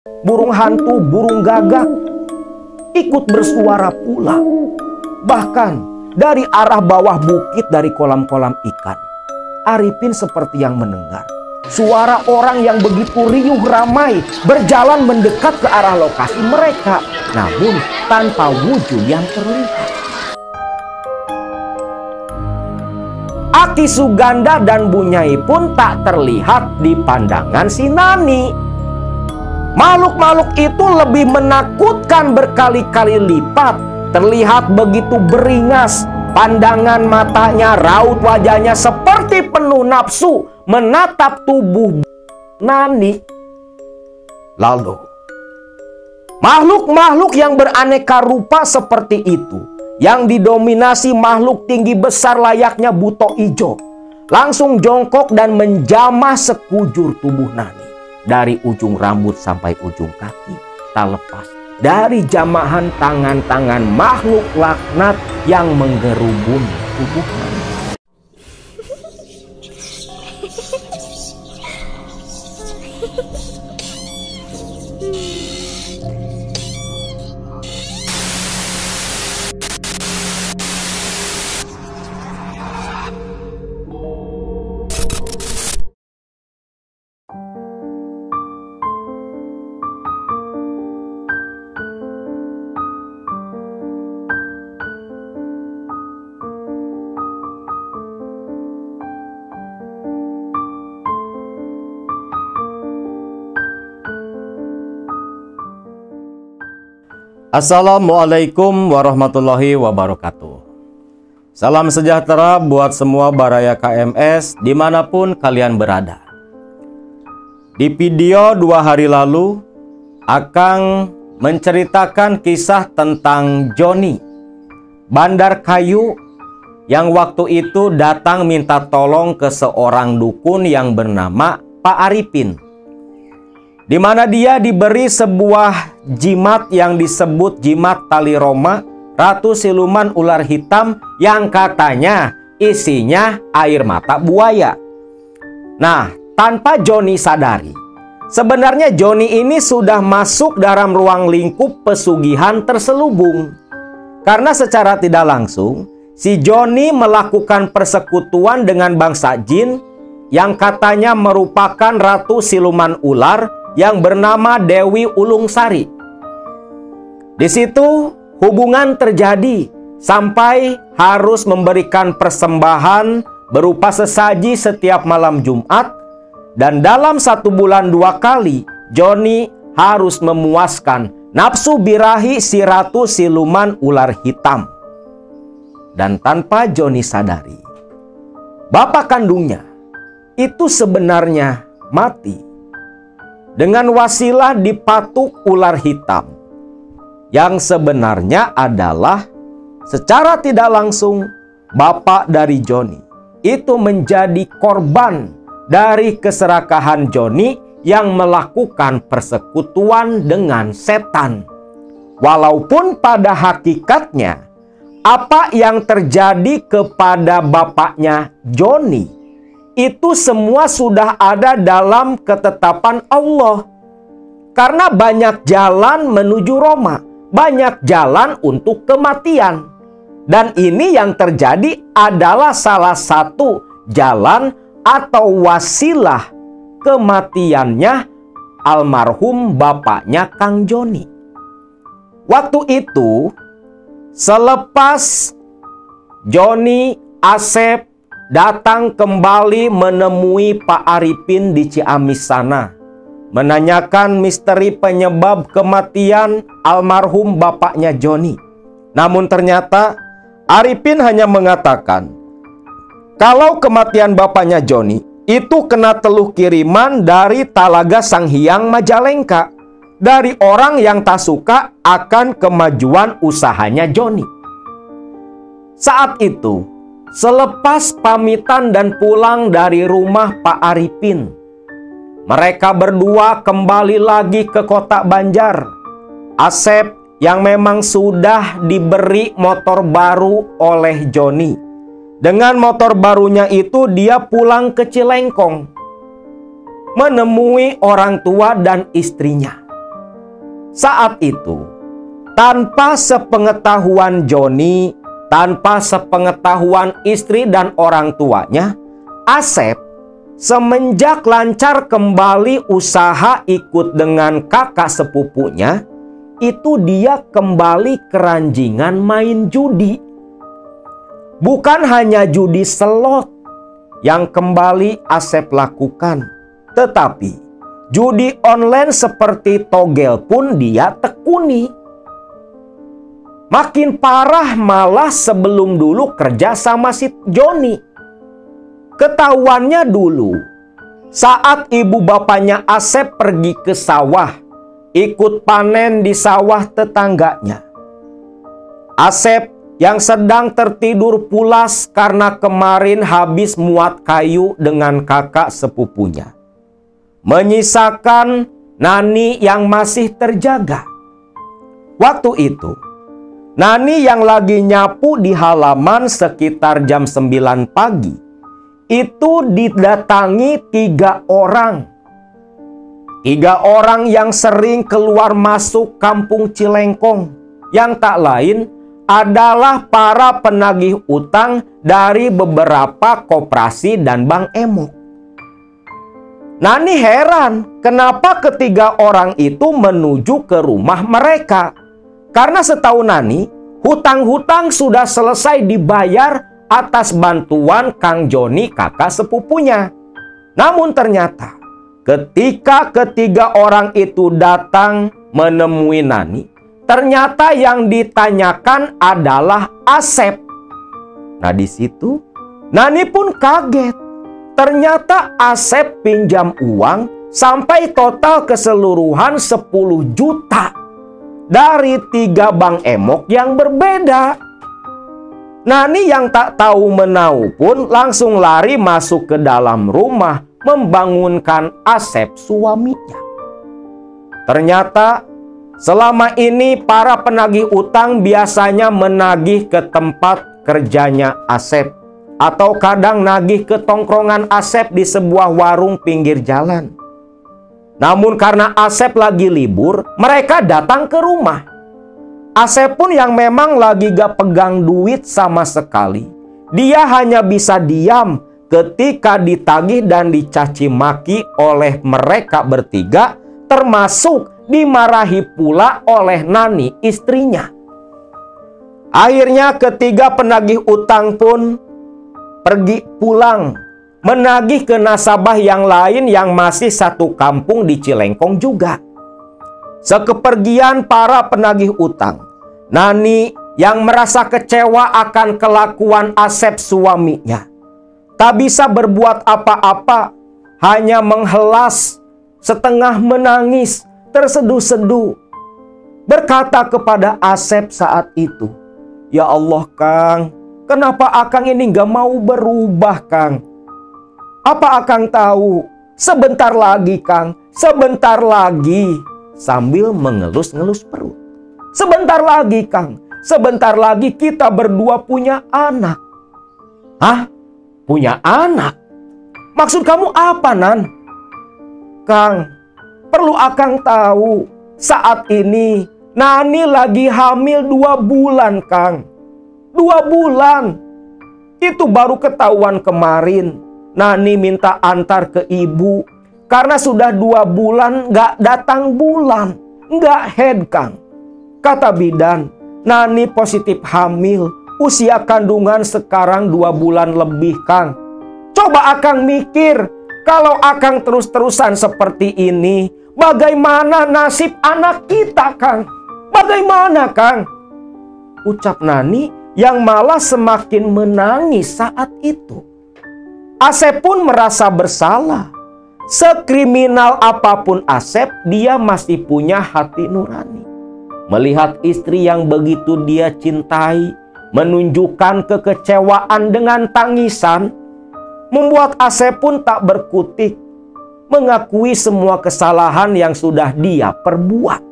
burung hantu, burung gagak ikut bersuara pula. Bahkan dari arah bawah bukit, dari kolam-kolam ikan, Arifin seperti yang mendengar suara orang yang begitu riuh ramai berjalan mendekat ke arah lokasi mereka, namun tanpa wujud yang terlihat. Aki Suganda dan Bu Nyai pun tak terlihat di pandangan si Nani. Makhluk-makhluk itu lebih menakutkan berkali-kali lipat. Terlihat begitu beringas, pandangan matanya, raut wajahnya seperti penuh nafsu menatap tubuh Nani. Lalu, makhluk-makhluk yang beraneka rupa seperti itu, yang didominasi makhluk tinggi besar layaknya buto ijo, langsung jongkok dan menjamah sekujur tubuh Nani. Dari ujung rambut sampai ujung kaki, tak lepas dari jamahan tangan-tangan makhluk laknat yang menggerubung tubuh Nani. Assalamualaikum warahmatullahi wabarakatuh. Salam sejahtera buat semua Baraya KMS dimanapun kalian berada. Di video 2 hari lalu, Akang menceritakan kisah tentang Joni, bandar kayu yang waktu itu datang minta tolong ke seorang dukun yang bernama Pak Arifin, di mana dia diberi sebuah jimat yang disebut jimat tali Roma, Ratu Siluman Ular Hitam, yang katanya isinya air mata buaya. Nah, tanpa Joni sadari, sebenarnya Joni ini sudah masuk dalam ruang lingkup pesugihan terselubung. Karena secara tidak langsung, si Joni melakukan persekutuan dengan bangsa jin yang katanya merupakan Ratu Siluman Ular yang bernama Dewi Ulung Sari. Di situ hubungan terjadi sampai harus memberikan persembahan berupa sesaji setiap malam Jumat, dan dalam 1 bulan 2 kali Joni harus memuaskan nafsu birahi si Ratu Siluman Ular Hitam. Dan tanpa Joni sadari, bapak kandungnya itu sebenarnya mati dengan wasilah dipatuk ular hitam, yang sebenarnya adalah secara tidak langsung bapak dari Joni itu menjadi korban dari keserakahan Joni yang melakukan persekutuan dengan setan. Walaupun pada hakikatnya apa yang terjadi kepada bapaknya Joni itu semua sudah ada dalam ketetapan Allah. Karena banyak jalan menuju Roma, banyak jalan untuk kematian. Dan ini yang terjadi adalah salah satu jalan atau wasilah kematiannya almarhum bapaknya Kang Joni. Waktu itu, selepas Joni, Asep datang kembali menemui Pak Arifin di Ciamis sana, menanyakan misteri penyebab kematian almarhum bapaknya Joni. Namun ternyata Arifin hanya mengatakan kalau kematian bapaknya Joni itu kena teluh kiriman dari Talaga Sang Hyang Majalengka, dari orang yang tak suka akan kemajuan usahanya Joni. Saat itu, selepas pamitan dan pulang dari rumah Pak Arifin, mereka berdua kembali lagi ke kota Banjar. Asep yang memang sudah diberi motor baru oleh Joni. Dengan motor barunya itu dia pulang ke Cilengkong, menemui orang tua dan istrinya. Saat itu, tanpa sepengetahuan Joni, tanpa sepengetahuan istri dan orang tuanya, Asep semenjak lancar kembali usaha ikut dengan kakak sepupunya, itu dia kembali keranjingan main judi. Bukan hanya judi slot yang kembali Asep lakukan, tetapi judi online seperti togel pun dia tekuni. Makin parah malah sebelum dulu kerja sama si Joni. Ketahuannya dulu, saat ibu bapaknya Asep pergi ke sawah, ikut panen di sawah tetangganya. Asep yang sedang tertidur pulas karena kemarin habis muat kayu dengan kakak sepupunya, menyisakan Nani yang masih terjaga. Waktu itu, Nani yang lagi nyapu di halaman sekitar jam 9 pagi, itu didatangi 3 orang. 3 orang yang sering keluar masuk kampung Cilengkong, yang tak lain adalah para penagih utang dari beberapa koperasi dan bank emok. Nani heran kenapa ketiga orang itu menuju ke rumah mereka. Karena setahu Nani, hutang-hutang sudah selesai dibayar atas bantuan Kang Joni kakak sepupunya. Namun ternyata ketika ketiga orang itu datang menemui Nani, ternyata yang ditanyakan adalah Asep. Nah di situ Nani pun kaget. Ternyata Asep pinjam uang sampai total keseluruhan 10 juta dari 3 bank emok yang berbeda. Nani yang tak tahu menau pun langsung lari masuk ke dalam rumah membangunkan Asep suaminya. Ternyata selama ini para penagih utang biasanya menagih ke tempat kerjanya Asep, atau kadang nagih ke tongkrongan Asep di sebuah warung pinggir jalan. Namun karena Asep lagi libur, mereka datang ke rumah. Asep pun yang memang lagi gak pegang duit sama sekali, dia hanya bisa diam ketika ditagih dan dicaci maki oleh mereka bertiga, termasuk dimarahi pula oleh Nani istrinya. Akhirnya ketiga penagih utang pun pergi pulang, menagih ke nasabah yang lain yang masih satu kampung di Cilengkong juga. Sekepergian para penagih utang, Nani yang merasa kecewa akan kelakuan Asep suaminya, tak bisa berbuat apa-apa, hanya menghelas, setengah menangis, terseduh-seduh, berkata kepada Asep saat itu, "Ya Allah Kang, kenapa Akang ini gak mau berubah Kang? Apa Akang tahu? Sebentar lagi Kang, sebentar lagi." Sambil mengelus-ngelus perut. "Sebentar lagi Kang, sebentar lagi kita berdua punya anak." "Hah? Punya anak? Maksud kamu apa Nan?" "Kang, perlu Akang tahu, saat ini Nani lagi hamil 2 bulan Kang. 2 bulan. Itu baru ketahuan kemarin. Nani minta antar ke ibu karena sudah 2 bulan gak datang bulan, gak head Kang. Kata bidan, Nani positif hamil, usia kandungan sekarang 2 bulan lebih Kang. Coba Akang mikir, kalau Akang terus-terusan seperti ini, bagaimana nasib anak kita Kang? Bagaimana Kang?" Ucap Nani yang malah semakin menangis saat itu. Asep pun merasa bersalah. Sekriminal apapun Asep, dia masih punya hati nurani. Melihat istri yang begitu dia cintai menunjukkan kekecewaan dengan tangisan, membuat Asep pun tak berkutik, mengakui semua kesalahan yang sudah dia perbuat.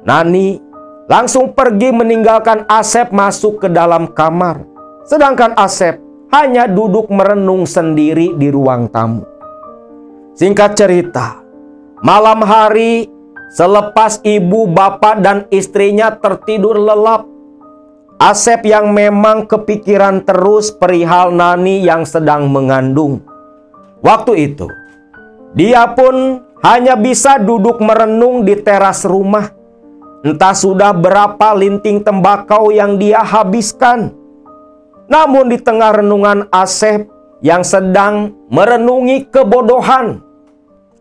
Nani langsung pergi meninggalkan Asep masuk ke dalam kamar, sedangkan Asep hanya duduk merenung sendiri di ruang tamu. Singkat cerita, malam hari Selepas ibu, bapak, dan istrinya tertidur lelap, Asep yang memang kepikiran terus perihal Nani yang sedang mengandung. Waktu itu, dia pun hanya bisa duduk merenung di teras rumah. Entah sudah berapa linting tembakau yang dia habiskan. Namun di tengah renungan Asep yang sedang merenungi kebodohan,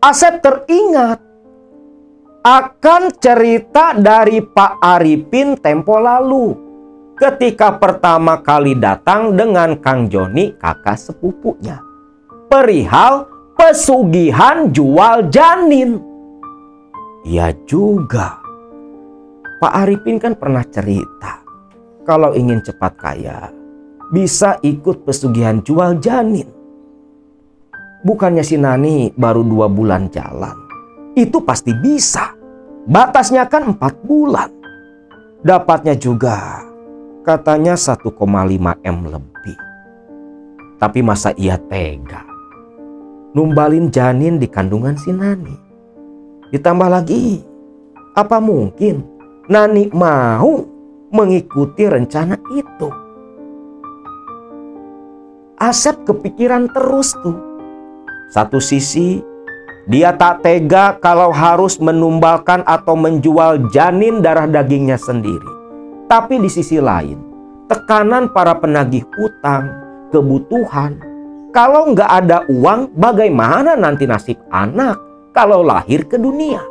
Asep teringat akan cerita dari Pak Arifin tempo lalu, ketika pertama kali datang dengan Kang Joni, kakak sepupunya, perihal pesugihan jual janin. Iya juga, Pak Arifin kan pernah cerita kalau ingin cepat kaya bisa ikut pesugihan jual janin. Bukannya si Nani baru 2 bulan jalan, itu pasti bisa. Batasnya kan 4 bulan. Dapatnya juga katanya 1,5 M lebih. Tapi masa ia tega numbalin janin di kandungan si Nani? Ditambah lagi, apa mungkin Nani mau mengikuti rencana itu? Asep kepikiran terus tuh. Satu sisi, dia tak tega kalau harus menumbalkan atau menjual janin darah dagingnya sendiri. Tapi di sisi lain, tekanan para penagih utang, kebutuhan. Kalau nggak ada uang, bagaimana nanti nasib anak kalau lahir ke dunia?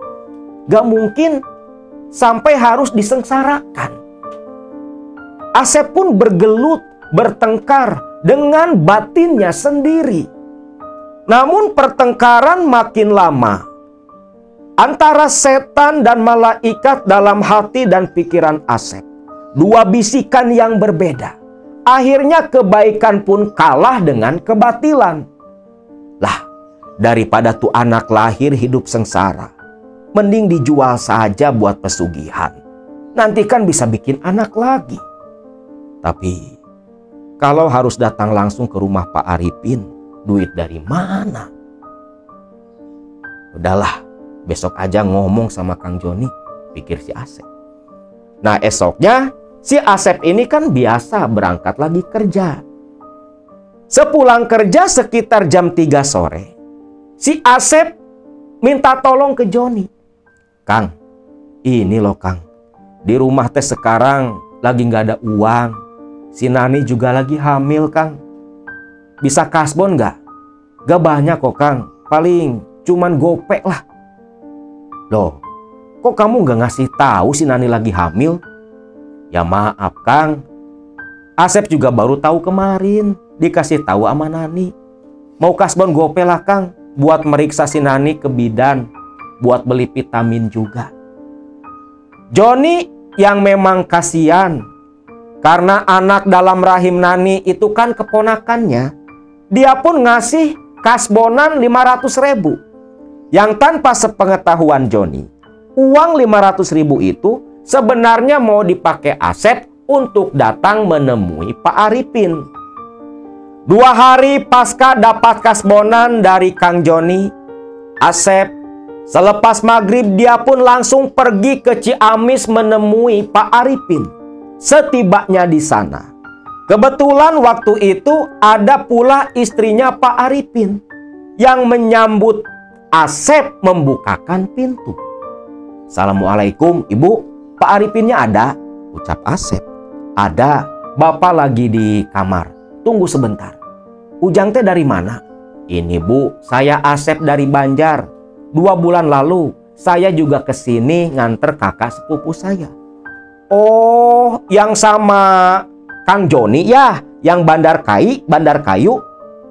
Gak mungkin sampai harus disengsarakan. Asep pun bergelut, bertengkar dengan batinnya sendiri. Namun pertengkaran makin lama antara setan dan malaikat dalam hati dan pikiran Asep. 2 bisikan yang berbeda. Akhirnya kebaikan pun kalah dengan kebatilan. Lah, daripada tuh anak lahir hidup sengsara, mending dijual saja buat pesugihan. Nanti kan bisa bikin anak lagi. Tapi kalau harus datang langsung ke rumah Pak Arifin, duit dari mana? Udahlah, besok aja ngomong sama Kang Joni, pikir si Asep. Nah, esoknya si Asep ini kan biasa berangkat lagi kerja. Sepulang kerja sekitar jam 3 sore, si Asep minta tolong ke Joni. Kang, ini loh Kang, di rumah teh sekarang lagi nggak ada uang. Si Nani juga lagi hamil, Kang. Bisa kasbon nggak? Gak banyak kok, Kang. Paling cuman gopek lah. Loh, kok kamu nggak ngasih tahu si Nani lagi hamil? Ya maaf, Kang. Asep juga baru tahu kemarin. Dikasih tahu sama Nani. Mau kasbon gopek lah, Kang. Buat meriksa si Nani ke bidan. Buat beli vitamin juga. Joni yang memang kasihan. Karena anak dalam rahim Nani itu kan keponakannya. Dia pun ngasih kasbonan 500.000. Yang tanpa sepengetahuan Joni, uang 500.000 itu sebenarnya mau dipakai Asep untuk datang menemui Pak Arifin. 2 hari pasca dapat kasbonan dari Kang Joni, Asep selepas maghrib dia pun langsung pergi ke Ciamis menemui Pak Arifin. Setibanya di sana, kebetulan waktu itu ada pula istrinya Pak Arifin yang menyambut Asep membukakan pintu. Assalamualaikum Ibu, Pak Arifinnya ada? Ucap Asep. Ada, Bapak lagi di kamar. Tunggu sebentar. Ujang teh dari mana? Ini Bu, saya Asep dari Banjar. 2 bulan lalu saya juga kesini nganter kakak sepupu saya. Oh, yang sama Kang Joni ya, yang Bandar Kayu.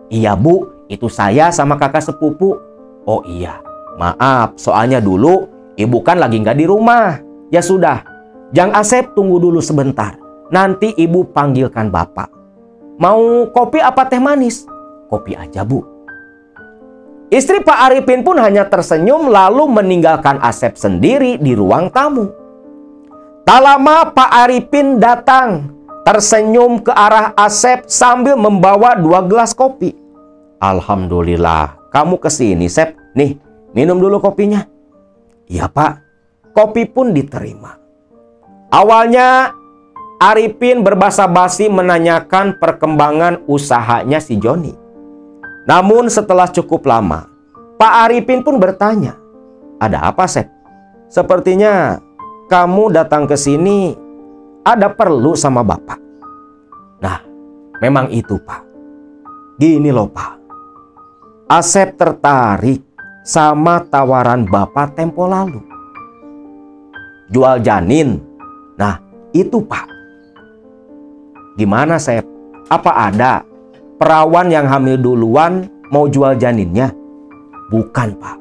Iya Bu, itu saya sama kakak sepupu. Oh iya, maaf, soalnya dulu Ibu kan lagi nggak di rumah. Ya sudah, Jang Asep tunggu dulu sebentar. Nanti Ibu panggilkan Bapak. Mau kopi apa teh manis? Kopi aja Bu. Istri Pak Arifin pun hanya tersenyum lalu meninggalkan Asep sendiri di ruang tamu. Tak lama Pak Arifin datang, tersenyum ke arah Asep sambil membawa 2 gelas kopi. Alhamdulillah, kamu kesini, Sep. Nih, minum dulu kopinya. Iya Pak, kopi pun diterima. Awalnya Arifin berbasa-basi menanyakan perkembangan usahanya si Joni. Namun setelah cukup lama, Pak Arifin pun bertanya, "Ada apa, Sep? Sepertinya kamu datang ke sini ada perlu sama Bapak." Nah, memang itu, Pak. Gini loh, Pak. Asep tertarik sama tawaran Bapak tempo lalu. Jual janin. Nah, itu, Pak. Gimana, Sep? Apa ada perawan yang hamil duluan mau jual janinnya? Bukan, Pak.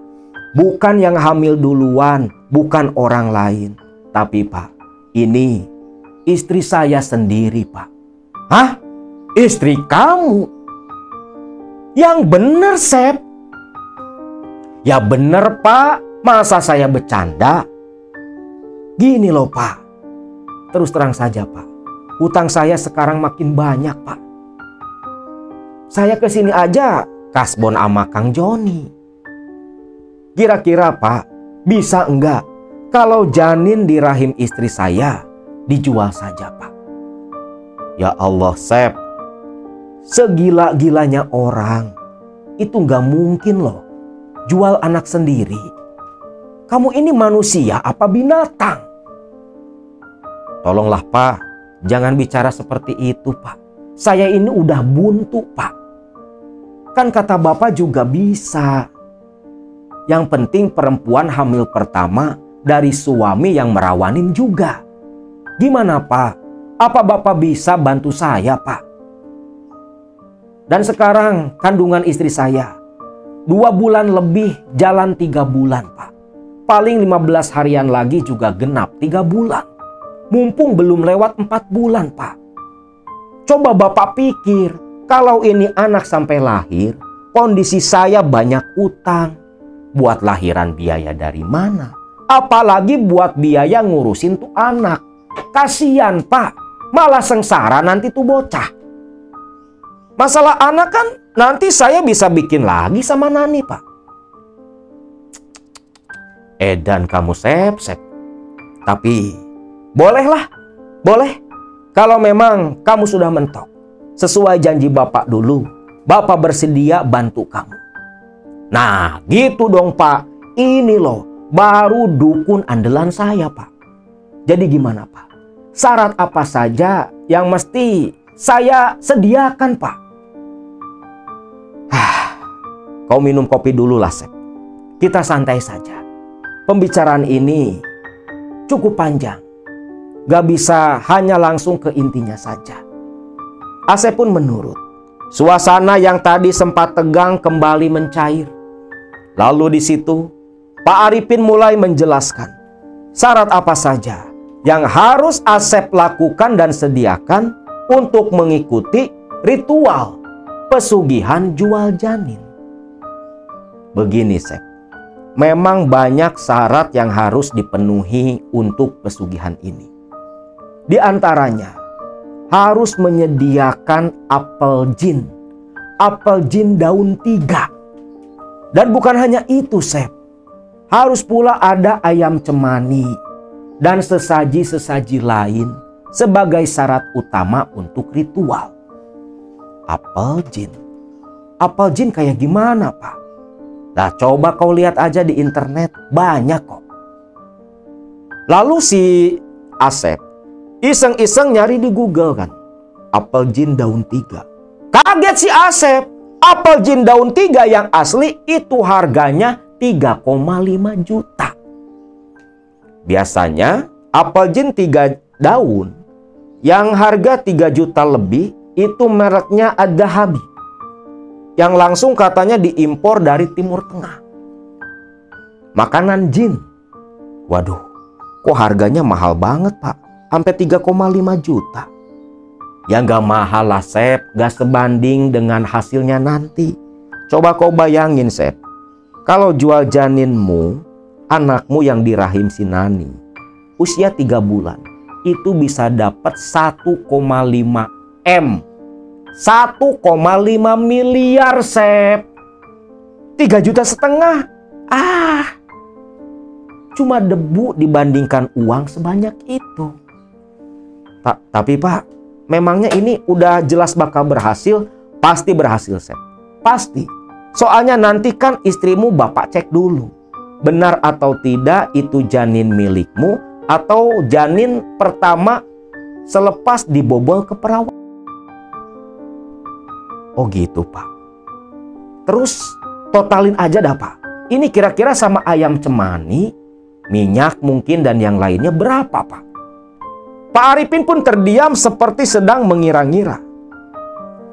Bukan yang hamil duluan, bukan orang lain. Tapi, Pak, ini istri saya sendiri, Pak. Hah? Istri kamu? Yang bener, Sep. Ya bener, Pak. Masa saya bercanda? Gini loh, Pak. Terus terang saja, Pak. Hutang saya sekarang makin banyak, Pak. Saya kesini aja kasbon sama Kang Joni. Kira-kira, Pak, bisa enggak kalau janin di rahim istri saya dijual saja, Pak? Ya Allah, Sep. Segila-gilanya orang itu nggak mungkin loh jual anak sendiri. Kamu ini manusia apa binatang? Tolonglah, Pak. Jangan bicara seperti itu, Pak. Saya ini udah buntu, Pak. Kan kata Bapak juga bisa. Yang penting perempuan hamil pertama dari suami yang merawanin juga. Gimana, Pak? Apa Bapak bisa bantu saya, Pak? Dan sekarang kandungan istri saya 2 bulan lebih jalan 3 bulan, Pak. Paling 15 harian lagi juga genap 3 bulan. Mumpung belum lewat 4 bulan, Pak. Coba Bapak pikir, kalau ini anak sampai lahir, kondisi saya banyak utang. Buat lahiran biaya dari mana? Apalagi buat biaya ngurusin tuh anak. Kasian, Pak. Malah sengsara nanti tuh bocah. Masalah anak kan nanti saya bisa bikin lagi sama Nani, Pak. Edan kamu, Sep. Tapi bolehlah, boleh. Kalau memang kamu sudah mentok, sesuai janji Bapak dulu, Bapak bersedia bantu kamu. Nah, gitu dong, Pak. Ini loh, baru dukun andalan saya, Pak. Jadi gimana, Pak? Syarat apa saja yang mesti saya sediakan, Pak? Kau minum kopi dulu lah, Sep. Kita santai saja. Pembicaraan ini cukup panjang. Gak bisa hanya langsung ke intinya saja. Asep pun menurut. Suasana yang tadi sempat tegang kembali mencair. Lalu di situ Pak Arifin mulai menjelaskan syarat apa saja yang harus Asep lakukan dan sediakan untuk mengikuti ritual pesugihan jual janin. Begini, Sep. Memang banyak syarat yang harus dipenuhi untuk pesugihan ini. Di antaranya, harus menyediakan apel jin daun 3. Dan bukan hanya itu, Sep. Harus pula ada ayam cemani dan sesaji-sesaji lain sebagai syarat utama untuk ritual. Apel jin kayak gimana, Pak? Nah, coba kau lihat aja di internet, banyak kok. Lalu si Asep iseng-iseng nyari di Google kan, apel jin daun 3. Kaget si Asep, apel jin daun 3 yang asli itu harganya 3,5 juta. Biasanya apel jin 3 daun yang harga 3 juta lebih itu mereknya Adahabi, yang langsung katanya diimpor dari Timur Tengah. Makanan jin. Waduh, kok harganya mahal banget, Pak? Sampai 3,5 juta. Ya nggak mahal lah, Sep. Gak sebanding dengan hasilnya nanti. Coba kau bayangin, Sep. Kalau jual janinmu, anakmu yang di rahim si Nani, usia 3 bulan, itu bisa dapat 1,5 M. 1,5 miliar, Sep. 3,5 juta. cuma debu dibandingkan uang sebanyak itu. Tapi Pak, memangnya ini udah jelas bakal berhasil? Pasti berhasil, Sep. Pasti. Soalnya nanti kan istrimu Bapak cek dulu. Benar atau tidak itu janin milikmu atau janin pertama selepas dibobol ke perawan. Oh gitu, Pak. Terus totalin aja dah, Pak. Ini kira-kira sama ayam cemani, minyak mungkin dan yang lainnya berapa, Pak? Pak Arifin pun terdiam seperti sedang mengira-ngira.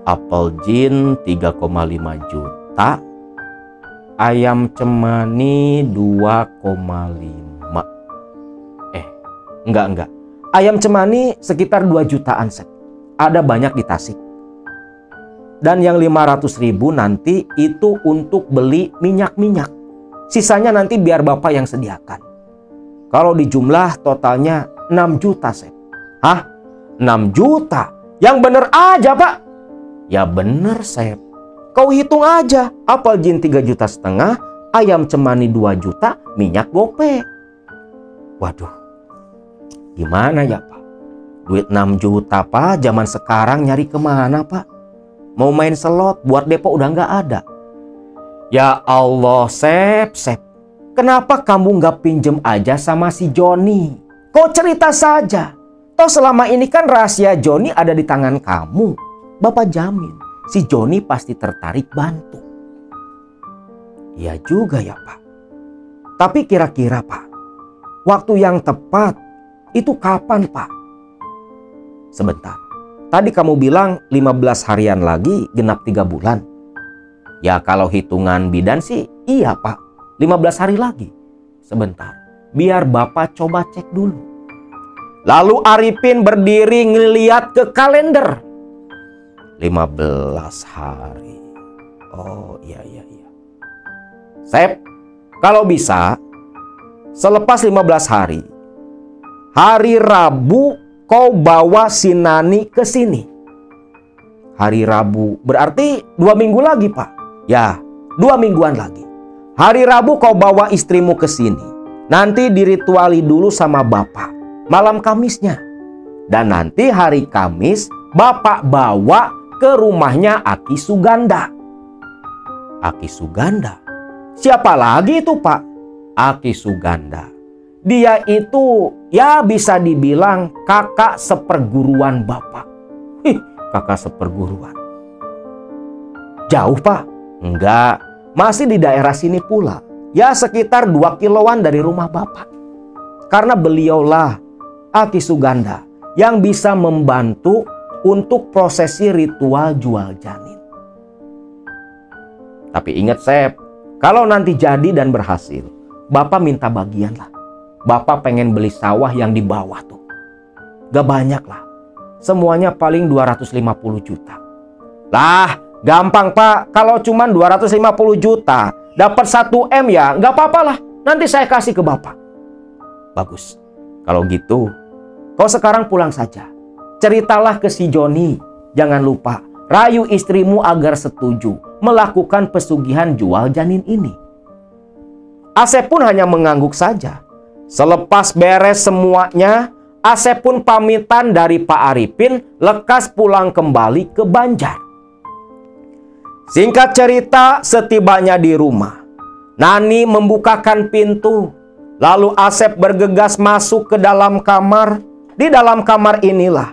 Apel Jin 3,5 juta, ayam cemani 2,5. Enggak. Ayam cemani sekitar 2 jutaan, Sep. Ada banyak di Tasik. Dan yang 500.000 nanti itu untuk beli minyak-minyak. Sisanya nanti biar Bapak yang sediakan. Kalau dijumlah totalnya 6 juta, Sep. Hah? 6 juta? Yang bener aja, Pak. Ya bener, Sep. Kau hitung aja. Apel Jin 3,5 juta, ayam cemani 2 juta, minyak gope. Waduh. Gimana ya, Pak? Duit 6 juta, Pak. Zaman sekarang nyari kemana, Pak? Mau main slot buat depo udah nggak ada. Ya Allah, Sep. Kenapa kamu nggak pinjem aja sama si Joni? Kau cerita saja. Toh selama ini kan rahasia Joni ada di tangan kamu. Bapak jamin si Joni pasti tertarik bantu. Iya juga ya, Pak. Tapi kira-kira, Pak, waktu yang tepat itu kapan, Pak? Sebentar. Tadi kamu bilang 15 harian lagi genap 3 bulan. Ya kalau hitungan bidan sih iya, Pak. 15 hari lagi. Sebentar. Biar Bapak coba cek dulu. Lalu Arifin berdiri ngeliat ke kalender. 15 hari. Oh iya. Sep, kalau bisa selepas 15 hari, hari Rabu kau bawa si Nani ke sini. Hari Rabu berarti 2 minggu lagi, Pak. Ya, 2 mingguan lagi. Hari Rabu kau bawa istrimu ke sini. Nanti dirituali dulu sama Bapak malam Kamisnya. Dan nanti hari Kamis Bapak bawa ke rumahnya Aki Suganda. Aki Suganda? Siapa lagi itu, Pak? Aki Suganda. Dia itu ya bisa dibilang kakak seperguruan Bapak. Kakak seperguruan. Jauh, Pak? Enggak, masih di daerah sini pula. Ya sekitar 2 kiloan dari rumah Bapak. Karena beliaulah Aki Suganda yang bisa membantu untuk prosesi ritual jual janin. Tapi ingat, Sep, kalau nanti jadi dan berhasil, Bapak minta bagian lah. Bapak pengen beli sawah yang di bawah tuh. Gak banyak lah. Semuanya paling 250 juta. Lah, gampang, Pak. Kalau cuman 250 juta, dapat 1 M ya, gak apa-apa lah. Nanti saya kasih ke Bapak. Bagus. Kalau gitu, kau sekarang pulang saja. Ceritalah ke si Joni. Jangan lupa, rayu istrimu agar setuju melakukan pesugihan jual janin ini. Asep pun hanya mengangguk saja. Selepas beres semuanya, Asep pun pamitan dari Pak Arifin, lekas pulang kembali ke Banjar. Singkat cerita, setibanya di rumah, Nani membukakan pintu. Lalu Asep bergegas masuk ke dalam kamar. Di dalam kamar inilah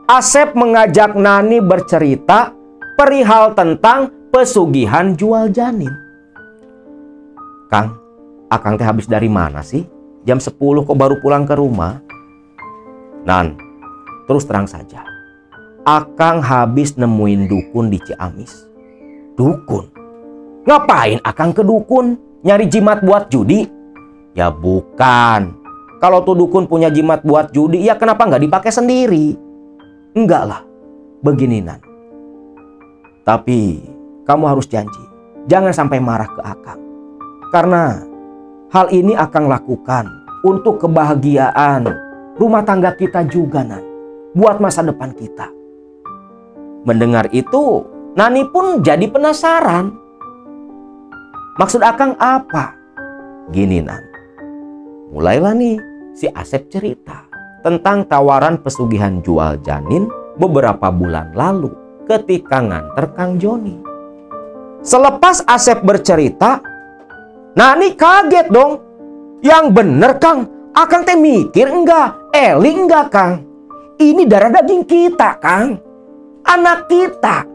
Asep mengajak Nani bercerita perihal tentang pesugihan jual janin. Kang, Akang teh habis dari mana sih? Jam 10 kok baru pulang ke rumah? Nan, terus terang saja. Akang habis nemuin dukun di Ciamis. Dukun? Ngapain Akang ke dukun? Nyari jimat buat judi? Ya bukan. Kalau tuh dukun punya jimat buat judi, ya kenapa nggak dipakai sendiri? Enggak lah. Begini, Nan. Tapi kamu harus janji. Jangan sampai marah ke Akang. Karena hal ini Akang lakukan untuk kebahagiaan rumah tangga kita juga, Nan. Buat masa depan kita. Mendengar itu, Nani pun jadi penasaran. Maksud Akang apa? Gini, Nan. Mulailah nih si Asep cerita tentang tawaran pesugihan jual janin beberapa bulan lalu ketika nganter Kang Joni. Selepas Asep bercerita, Nani kaget dong. Yang bener Kang, akang teh mikir enggak, eling enggak Kang? Ini darah daging kita Kang, anak kita.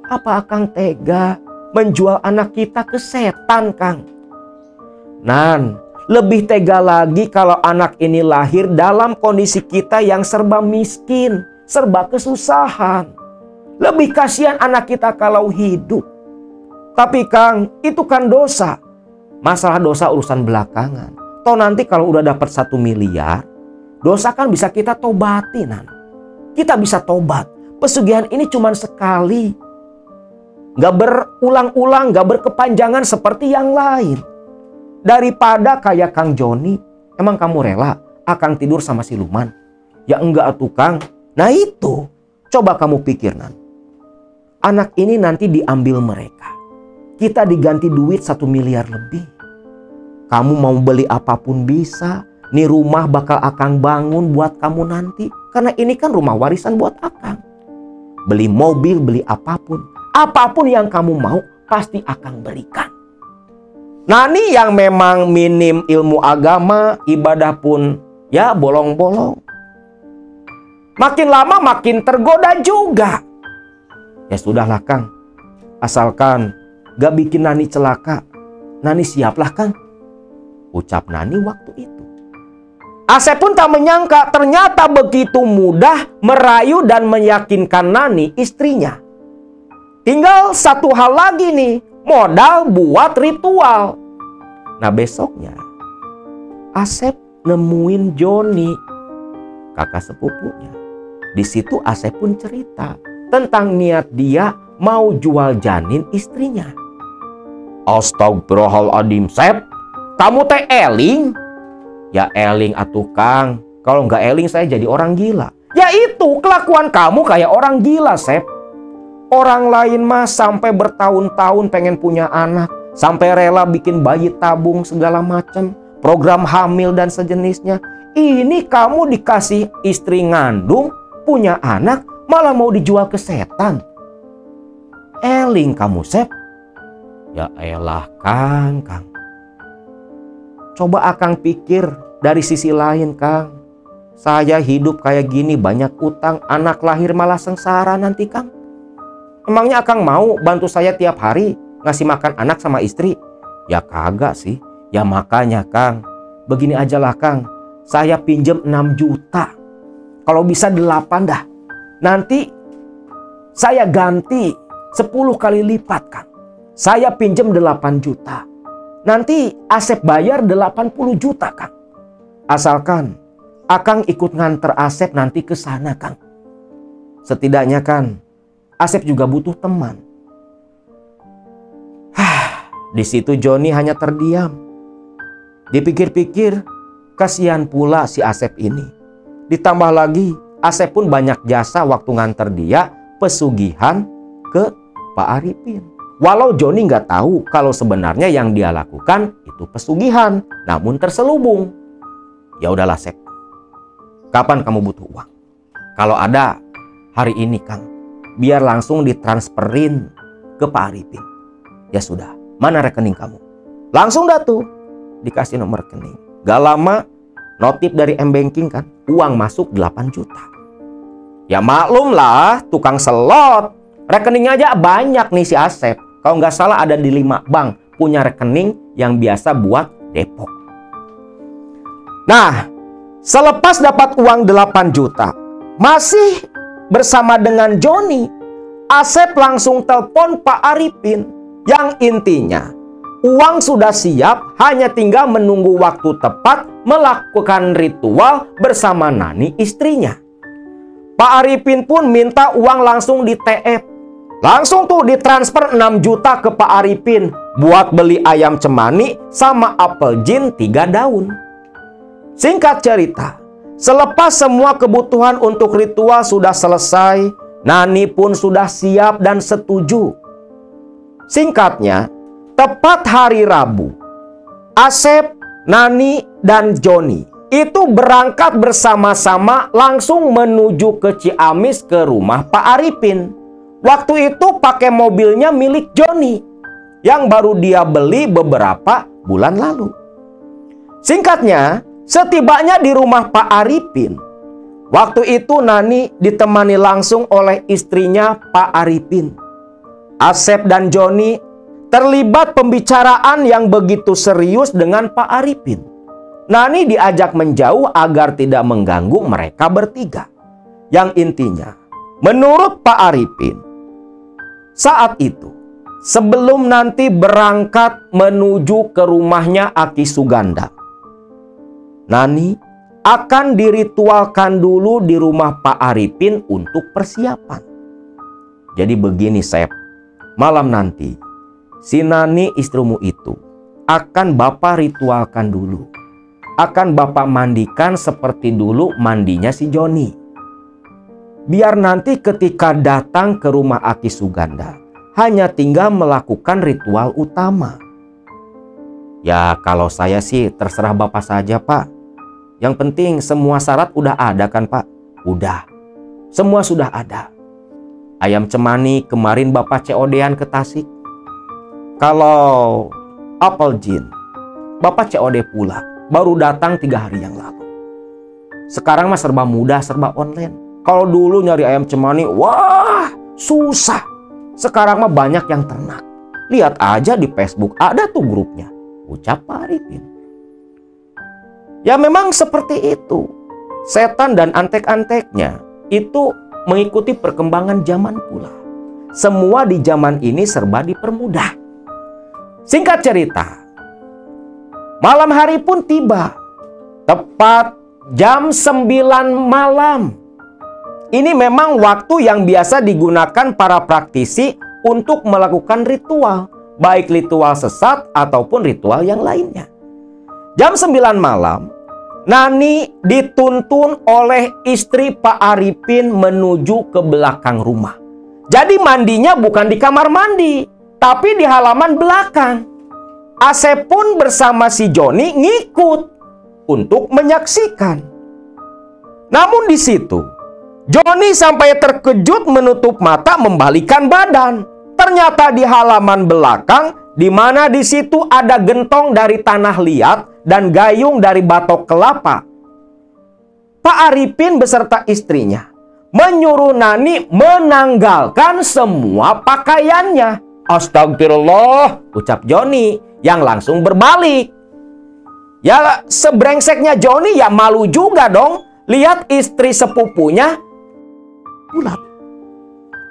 Apa akang tega menjual anak kita ke setan Kang? Nan, lebih tega lagi kalau anak ini lahir dalam kondisi kita yang serba miskin, serba kesusahan. Lebih kasihan anak kita kalau hidup. Tapi Kang, itu kan dosa. Masalah dosa urusan belakangan. Toh nanti kalau udah dapat 1 miliar, dosa kan bisa kita tobati Nan. Kita bisa tobat. Pesugihan ini cuma sekali. Gak berulang-ulang, gak berkepanjangan seperti yang lain. Daripada kayak Kang Joni, emang kamu rela akang tidur sama siluman? Ya enggak atuh Kang. Nah itu, coba kamu pikir Nan. Anak ini nanti diambil mereka. Kita diganti duit 1 miliar lebih. Kamu mau beli apapun bisa. Nih rumah bakal akang bangun buat kamu nanti. Karena ini kan rumah warisan buat akang. Beli mobil, beli apapun. Apapun yang kamu mau, pasti akang berikan. Nani yang memang minim ilmu agama, ibadah pun ya bolong-bolong. Makin lama makin tergoda juga. Ya sudahlah Kang. Asalkan gak bikin Nani celaka. Nani siaplah Kang. Ucap Nani waktu itu. Asep pun tak menyangka ternyata begitu mudah merayu dan meyakinkan Nani istrinya. Tinggal satu hal lagi nih, modal buat ritual. Nah besoknya Asep nemuin Joni, kakak sepupunya. Di situ Asep pun cerita tentang niat dia mau jual janin istrinya. Astagfirullahaladzim Sep, kamu teh eling? Ya eling atuh Kang, kalau nggak eling saya jadi orang gila. Ya itu kelakuan kamu kayak orang gila Sep. Orang lain mah sampai bertahun-tahun pengen punya anak, sampai rela bikin bayi tabung segala macam, program hamil dan sejenisnya. Ini kamu dikasih istri ngandung, punya anak, malah mau dijual ke setan. Eling kamu Sep. Ya elah Kang. Coba akang pikir dari sisi lain Kang. Saya hidup kayak gini banyak utang, anak lahir malah sengsara nanti Kang. Emangnya akang mau bantu saya tiap hari ngasih makan anak sama istri? Ya kagak sih. Ya makanya Kang, begini aja lah Kang. Saya pinjem 6 juta. Kalau bisa 8 dah. Nanti saya ganti 10 kali lipat Kang. Saya pinjem 8 juta. Nanti Asep bayar 80 juta Kang. Asalkan akang ikut nganter Asep nanti ke sana Kang. Setidaknya kan Asep juga butuh teman. Di situ Joni hanya terdiam. Dipikir-pikir, kasihan pula si Asep ini. Ditambah lagi, Asep pun banyak jasa waktu nganter dia pesugihan ke Pak Arifin. Walau Joni nggak tahu kalau sebenarnya yang dia lakukan itu pesugihan, namun terselubung. Ya udahlah Sep. Kapan kamu butuh uang? Kalau ada, hari ini Kang. Biar langsung ditransferin ke Pak Arifin. Ya sudah, mana rekening kamu? Langsung dah tuh, dikasih nomor rekening. Gak lama, notif dari M-Banking kan, uang masuk 8 juta. Ya maklum lah, tukang selot. Rekeningnya aja banyak nih si Asep. Kalau nggak salah ada di 5 bank, punya rekening yang biasa buat depok. Nah, selepas dapat uang 8 juta, masih bersama dengan Joni, Asep langsung telepon Pak Arifin. Yang intinya, uang sudah siap, hanya tinggal menunggu waktu tepat melakukan ritual bersama Nani istrinya. Pak Arifin pun minta uang langsung di TF. Langsung tuh ditransfer 6 juta ke Pak Arifin buat beli ayam cemani sama apel jin 3 daun. Singkat cerita, selepas semua kebutuhan untuk ritual sudah selesai, Nani pun sudah siap dan setuju. Singkatnya, tepat hari Rabu, Asep, Nani, dan Joni itu berangkat bersama-sama langsung menuju ke Ciamis ke rumah Pak Arifin. Waktu itu pakai mobilnya milik Joni yang baru dia beli beberapa bulan lalu. Singkatnya, setibanya di rumah Pak Arifin, waktu itu Nani ditemani langsung oleh istrinya Pak Arifin. Asep dan Joni terlibat pembicaraan yang begitu serius dengan Pak Arifin. Nani diajak menjauh agar tidak mengganggu mereka bertiga. Yang intinya, menurut Pak Arifin, saat itu sebelum nanti berangkat menuju ke rumahnya Aki Suganda, Nani akan diritualkan dulu di rumah Pak Arifin untuk persiapan. Jadi begini, Sep, malam nanti si Nani istrimu itu akan Bapak ritualkan dulu. Akan Bapak mandikan seperti dulu mandinya si Joni. Biar nanti ketika datang ke rumah Aki Suganda hanya tinggal melakukan ritual utama. Ya kalau saya sih terserah Bapak saja, Pak. Yang penting semua syarat udah ada kan, Pak? Udah. Semua sudah ada. Ayam cemani kemarin Bapak COD-an ke Tasik. Kalau apel jin Bapak COD pula. Baru datang 3 hari yang lalu. Sekarang mah serba mudah, serba online. Kalau dulu nyari ayam cemani, wah susah. Sekarang mah banyak yang ternak. Lihat aja di Facebook, ada tuh grupnya. Ucap Pak Arifin. Ya memang seperti itu. Setan dan antek-anteknya itu mengikuti perkembangan zaman pula. Semua di zaman ini serba dipermudah. Singkat cerita, malam hari pun tiba. Tepat jam 9 malam. Ini memang waktu yang biasa digunakan para praktisi untuk melakukan ritual. Baik ritual sesat ataupun ritual yang lainnya. Jam 9 malam, Nani dituntun oleh istri Pak Arifin menuju ke belakang rumah. Jadi mandinya bukan di kamar mandi, tapi di halaman belakang. Asep pun bersama si Joni ngikut untuk menyaksikan. Namun di situ, Joni sampai terkejut menutup mata membalikkan badan. Ternyata di halaman belakang, di mana di situ ada gentong dari tanah liat dan gayung dari batok kelapa. Pak Arifin beserta istrinya menyuruh Nani menanggalkan semua pakaiannya. Astagfirullah, ucap Joni yang langsung berbalik. Ya sebrengseknya Joni ya malu juga dong lihat istri sepupunya bulat.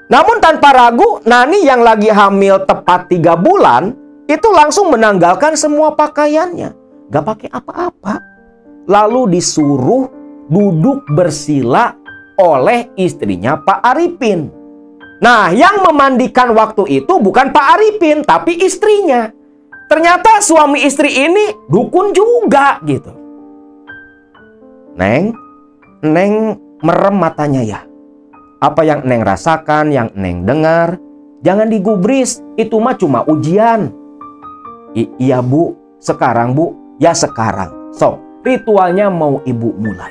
Namun tanpa ragu, Nani yang lagi hamil tepat 3 bulan itu langsung menanggalkan semua pakaiannya. Gak pakai apa-apa. Lalu disuruh duduk bersila oleh istrinya Pak Arifin. Nah, yang memandikan waktu itu bukan Pak Arifin, tapi istrinya. Ternyata suami istri ini dukun juga gitu. Neng merem matanya ya. Apa yang Neng rasakan, yang Neng dengar, jangan digubris. Itu mah cuma ujian. Iya Bu, sekarang Bu. Ya sekarang. Sok, ritualnya mau Ibu mulai.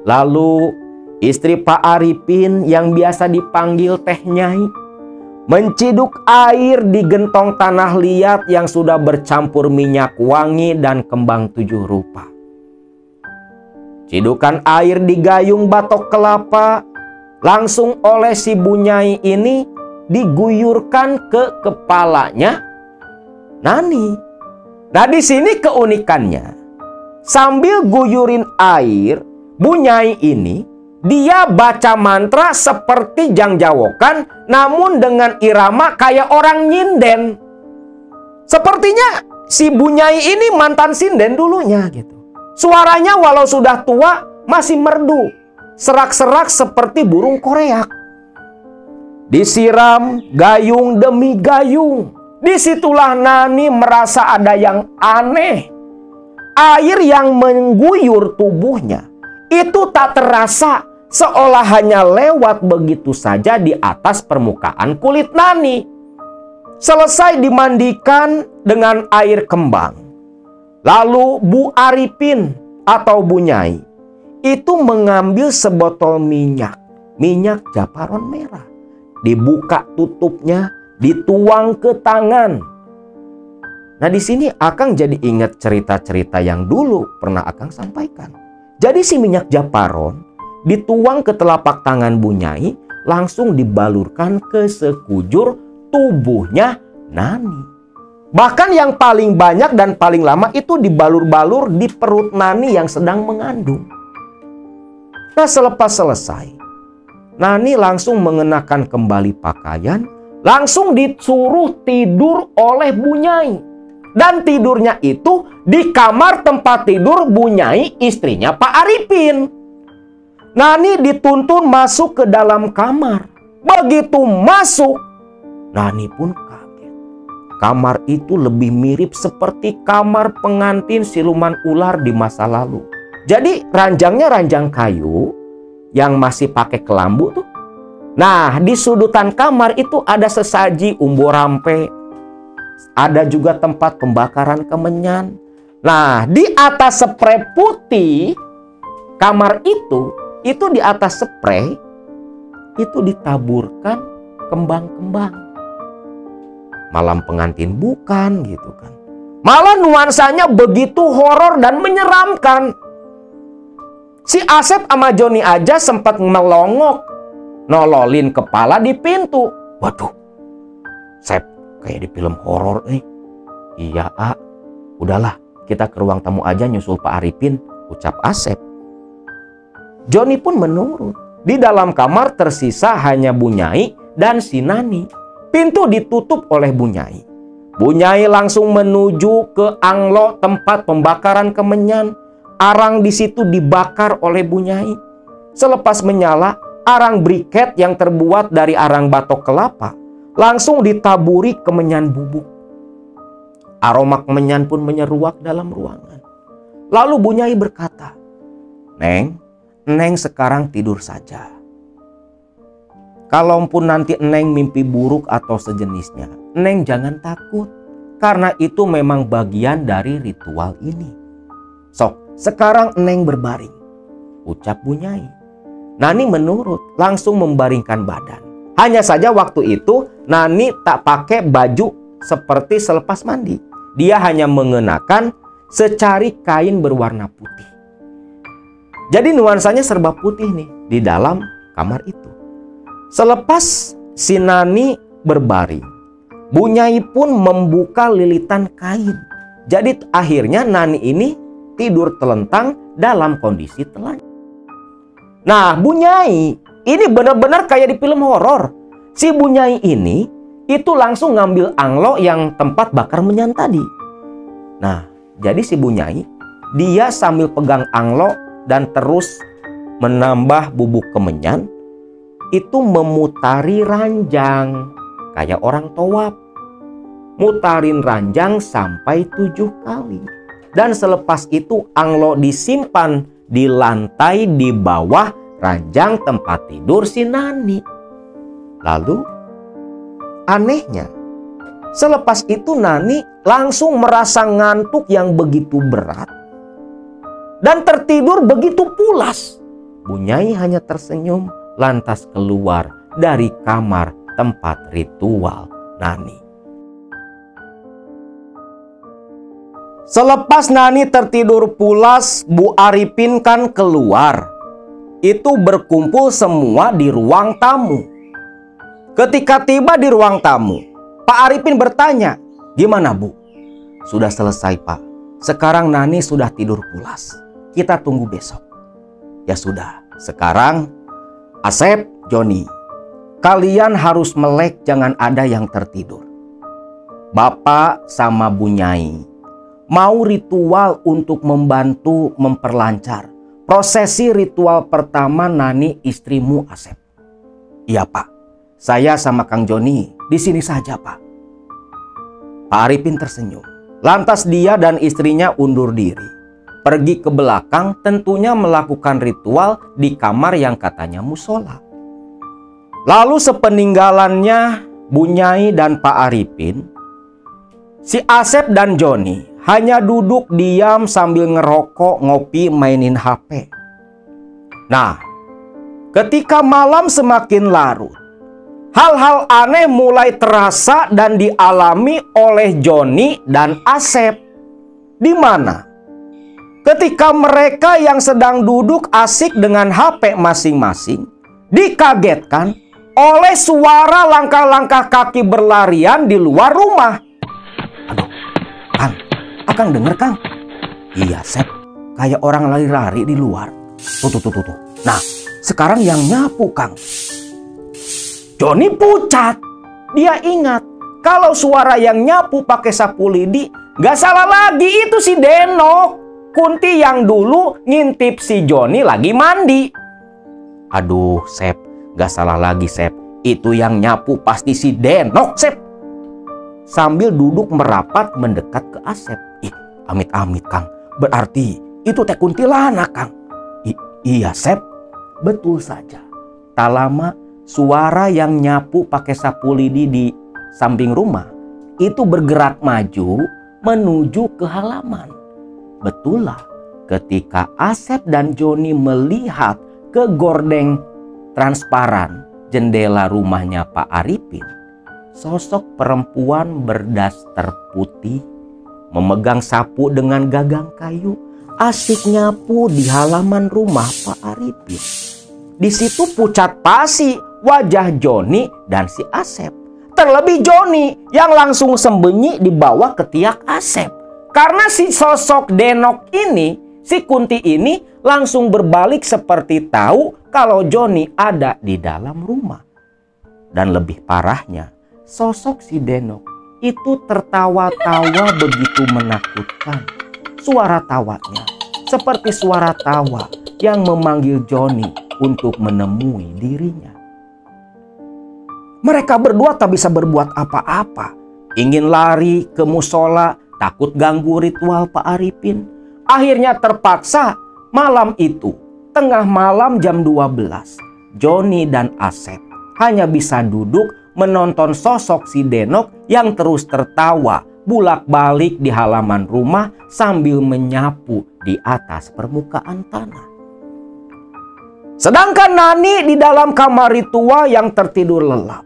Lalu istri Pak Arifin yang biasa dipanggil Teh Nyai menciduk air di gentong tanah liat yang sudah bercampur minyak wangi dan kembang 7 rupa. Cidukan air di gayung batok kelapa langsung oleh si Bu Nyai ini diguyurkan ke kepalanya Nani. Nah di sini keunikannya, sambil guyurin air, Bu Nyai ini dia baca mantra seperti jangjawokan, namun dengan irama kayak orang nyinden. Sepertinya si Bu Nyai ini mantan sinden dulunya gitu. Suaranya walau sudah tua masih merdu, serak-serak seperti burung koreak. Disiram gayung demi gayung. Disitulah Nani merasa ada yang aneh. Air yang mengguyur tubuhnya itu tak terasa, seolah hanya lewat begitu saja di atas permukaan kulit Nani. Selesai dimandikan dengan air kembang, Lalu Bu Arifin atau Bu Nyai itu mengambil sebotol minyak japaron merah. Dibuka tutupnya, dituang ke tangan. Nah, di sini Akang jadi ingat cerita-cerita yang dulu pernah Akang sampaikan. Jadi si minyak japaron dituang ke telapak tangan Bu Nyai, langsung dibalurkan ke sekujur tubuhnya Nani. Bahkan yang paling banyak dan paling lama itu dibalur-balur di perut Nani yang sedang mengandung. Nah, selepas selesai, Nani langsung mengenakan kembali pakaian, langsung disuruh tidur oleh Bu Nyai. Dan tidurnya itu di kamar tempat tidur Bu Nyai, istrinya Pak Arifin. Nani dituntun masuk ke dalam kamar. Begitu masuk, Nani pun kaget. Kamar itu lebih mirip seperti kamar pengantin siluman ular di masa lalu. Jadi ranjangnya ranjang kayu yang masih pakai kelambu tuh. Nah, di sudutan kamar itu ada sesaji umbo rampe. Ada juga tempat pembakaran kemenyan. Nah, di atas sprei putih kamar itu di atas sprei itu ditaburkan kembang-kembang. Malam pengantin bukan gitu kan. Malah nuansanya begitu horor dan menyeramkan. Si Asep sama Joni aja sempat melongok, nololin kepala di pintu. Waduh, Sep, kayak di film horor nih. Iya, A. Udahlah, kita ke ruang tamu aja nyusul Pak Arifin, ucap Asep. Joni pun menurut. Di dalam kamar tersisa hanya Bu Nyai dan si Nani. Pintu ditutup oleh Bu Nyai. Bu Nyai langsung menuju ke anglo tempat pembakaran kemenyan. Arang di situ dibakar oleh Bu Nyai. Selepas menyala, arang briket yang terbuat dari arang batok kelapa langsung ditaburi kemenyan bubuk. Aroma kemenyan pun menyeruak dalam ruangan. Lalu Bu Nyai berkata, Neng sekarang tidur saja. Kalaupun nanti Neng mimpi buruk atau sejenisnya, Neng jangan takut. Karena itu memang bagian dari ritual ini. Sok, sekarang Neng berbaring, ucap Bu Nyai. Nani menurut, langsung membaringkan badan. Hanya saja waktu itu Nani tak pakai baju seperti selepas mandi. Dia hanya mengenakan secari kain berwarna putih. Jadi nuansanya serba putih nih di dalam kamar itu. Selepas si Nani berbaring, Bu Nyai pun membuka lilitan kain. Jadi akhirnya Nani ini tidur telentang dalam kondisi telanjang. Nah, Bu Nyai ini benar-benar kayak di film horor. Si Bu Nyai ini itu langsung ngambil anglo yang tempat bakar menyan tadi. Nah, jadi si Bu Nyai dia sambil pegang anglo dan terus menambah bubuk kemenyan, itu memutari ranjang kayak orang tawaf. Mutarin ranjang sampai 7 kali. Dan selepas itu anglo disimpan di lantai di bawah ranjang tempat tidur si Nani. Lalu anehnya, selepas itu Nani langsung merasa ngantuk yang begitu berat dan tertidur begitu pulas. Bu Nyai hanya tersenyum lantas keluar dari kamar tempat ritual Nani. Selepas Nani tertidur pulas, Bu Arifin kan keluar. Itu berkumpul semua di ruang tamu. Ketika tiba di ruang tamu, Pak Arifin bertanya, "Gimana, Bu?" "Sudah selesai, Pak. Sekarang Nani sudah tidur pulas. Kita tunggu besok." "Ya sudah, sekarang Asep, Joni, kalian harus melek, jangan ada yang tertidur. Bapak sama Bu Nyai mau ritual untuk membantu memperlancar prosesi ritual pertama Nani istrimu Asep." "Iya, Pak. Saya sama Kang Joni di sini saja, Pak." Pak Arifin tersenyum. Lantas dia dan istrinya undur diri, pergi ke belakang, tentunya melakukan ritual di kamar yang katanya musola. Lalu sepeninggalannya Bu Nyai dan Pak Arifin, si Asep dan Joni hanya duduk diam sambil ngerokok, ngopi, mainin HP. Nah, ketika malam semakin larut, hal-hal aneh mulai terasa dan dialami oleh Joni dan Asep. Di mana ketika mereka yang sedang duduk asik dengan HP masing-masing dikagetkan oleh suara langkah-langkah kaki berlarian di luar rumah. Aduh, Kang, Akang denger, Kang? Iya, Sep, kayak orang lari-lari di luar. Tuh. Nah, sekarang yang nyapu, Kang. Joni pucat. Dia ingat kalau suara yang nyapu pakai sapu lidi gak salah lagi, itu si Denok, Kunti yang dulu ngintip si Joni lagi mandi. Aduh, Sep, gak salah lagi, Sep. Itu yang nyapu pasti si Denok, Sep. Sambil duduk merapat mendekat ke Asep. Ih, amit-amit, Kang. Berarti itu teh kuntilanak, Kang. Iya, Sep. Betul saja. Tak lama suara yang nyapu pakai sapu lidi di samping rumah itu bergerak maju menuju ke halaman. Betul lah, ketika Asep dan Joni melihat ke gordeng transparan jendela rumahnya Pak Arifin, sosok perempuan berdaster putih memegang sapu dengan gagang kayu asik nyapu di halaman rumah Pak Arifin. Di situ pucat pasi wajah Joni dan si Asep. Terlebih Joni yang langsung sembunyi di bawah ketiak Asep. Karena si sosok Denok ini, si Kunti ini langsung berbalik seperti tahu kalau Joni ada di dalam rumah. Dan lebih parahnya, sosok si Denok itu tertawa-tawa begitu menakutkan. Suara tawanya seperti suara tawa yang memanggil Joni untuk menemui dirinya. Mereka berdua tak bisa berbuat apa-apa. Ingin lari ke musola, takut ganggu ritual Pak Arifin. Akhirnya terpaksa malam itu, tengah malam jam 12, Joni dan Asep hanya bisa duduk menonton sosok si Denok yang terus tertawa bulak-balik di halaman rumah sambil menyapu di atas permukaan tanah. Sedangkan Nani di dalam kamar ritual yang tertidur lelap.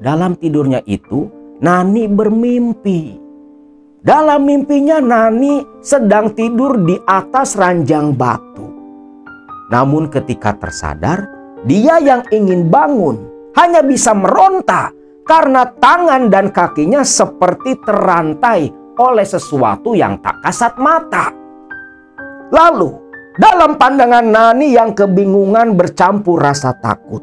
Dalam tidurnya itu, Nani bermimpi. Dalam mimpinya Nani sedang tidur di atas ranjang batu. Namun ketika tersadar, dia yang ingin bangun hanya bisa meronta karena tangan dan kakinya seperti terantai oleh sesuatu yang tak kasat mata. Lalu, dalam pandangan Nani yang kebingungan bercampur rasa takut,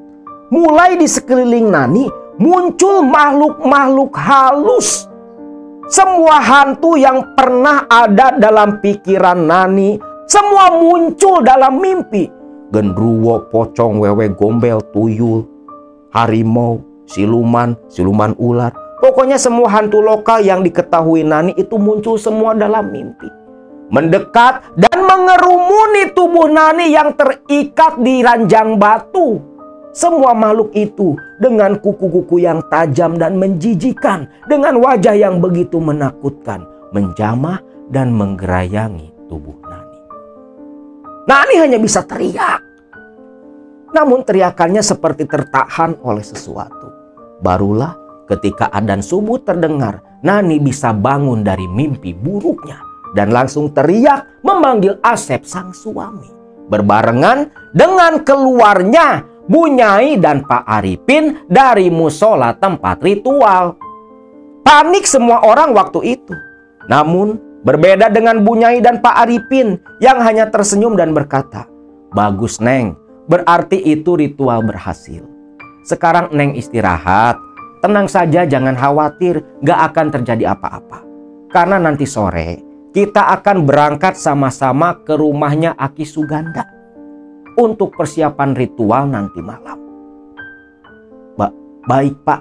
mulai di sekeliling Nani muncul makhluk-makhluk halus. Semua hantu yang pernah ada dalam pikiran Nani, semua muncul dalam mimpi. Genderuwo, pocong, wewe gombel, tuyul, harimau, siluman ular. Pokoknya semua hantu lokal yang diketahui Nani itu muncul semua dalam mimpi. Mendekat dan mengerumuni tubuh Nani yang terikat di ranjang batu. Semua makhluk itu dengan kuku-kuku yang tajam dan menjijikan, dengan wajah yang begitu menakutkan, menjamah dan menggerayangi tubuh Nani. Nani hanya bisa teriak. Namun teriakannya seperti tertahan oleh sesuatu. Barulah ketika adzan subuh terdengar, Nani bisa bangun dari mimpi buruknya dan langsung teriak memanggil Asep sang suami. Berbarengan dengan keluarnya Bunyai dan Pak Arifin dari musola tempat ritual. Panik semua orang waktu itu. Namun berbeda dengan Bunyai dan Pak Arifin yang hanya tersenyum dan berkata, "Bagus, Neng, berarti itu ritual berhasil. Sekarang Neng istirahat, tenang saja, jangan khawatir, gak akan terjadi apa-apa. Karena nanti sore kita akan berangkat sama-sama ke rumahnya Aki Suganda untuk persiapan ritual nanti malam." Baik, Pak.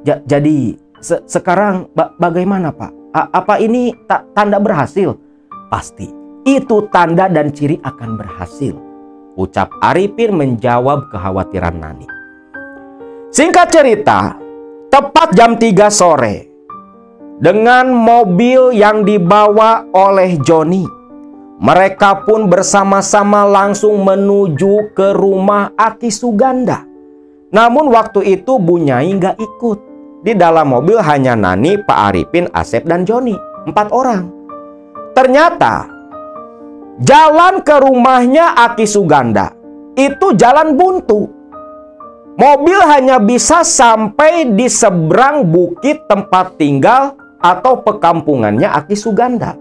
Jadi sekarang bagaimana, Pak? Apa ini tanda berhasil? Pasti. Itu tanda dan ciri akan berhasil, ucap Arifin menjawab kekhawatiran Nani. Singkat cerita, tepat jam 3 sore, dengan mobil yang dibawa oleh Joni. Mereka pun bersama-sama langsung menuju ke rumah Aki Suganda. Namun waktu itu Bu Nyai nggak ikut. Di dalam mobil hanya Nani, Pak Arifin, Asep, dan Joni. 4 orang. Ternyata jalan ke rumahnya Aki Suganda itu jalan buntu. Mobil hanya bisa sampai di seberang bukit tempat tinggal atau pekampungannya Aki Suganda.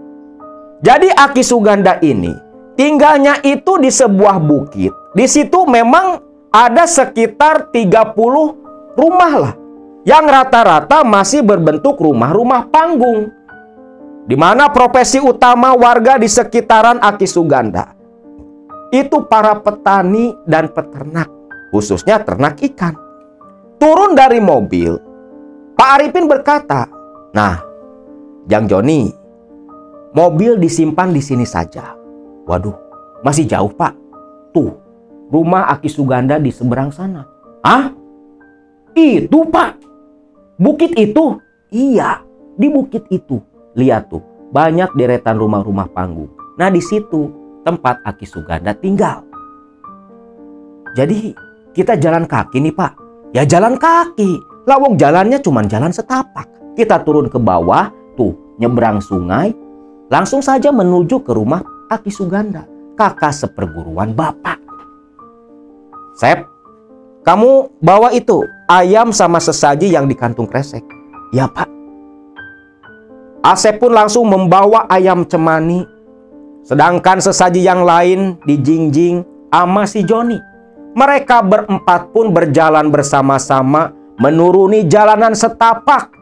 Jadi Aki Suganda ini tinggalnya itu di sebuah bukit. Di situ memang ada sekitar 30 rumah lah, yang rata-rata masih berbentuk rumah-rumah panggung, di mana profesi utama warga di sekitaran Aki Suganda itu para petani dan peternak, khususnya ternak ikan. Turun dari mobil, Pak Arifin berkata, "Nah, Jang Joni, mobil disimpan di sini saja." Waduh, masih jauh Pak. Tuh, rumah Aki Suganda di seberang sana. "Ah, itu Pak? Bukit itu?" "Iya, di bukit itu. Lihat tuh, banyak deretan rumah-rumah panggung. Nah, di situ tempat Aki Suganda tinggal." "Jadi kita jalan kaki nih Pak?" "Ya jalan kaki. Lawang jalannya cuma jalan setapak. Kita turun ke bawah, tuh nyebrang sungai, langsung saja menuju ke rumah Aki Suganda, kakak seperguruan Bapak." "Sep, kamu bawa itu ayam sama sesaji yang di kantung kresek." "Ya Pak." Asep pun langsung membawa ayam cemani, sedangkan sesaji yang lain dijingjing sama si Joni. Mereka berempat pun berjalan bersama-sama menuruni jalanan setapak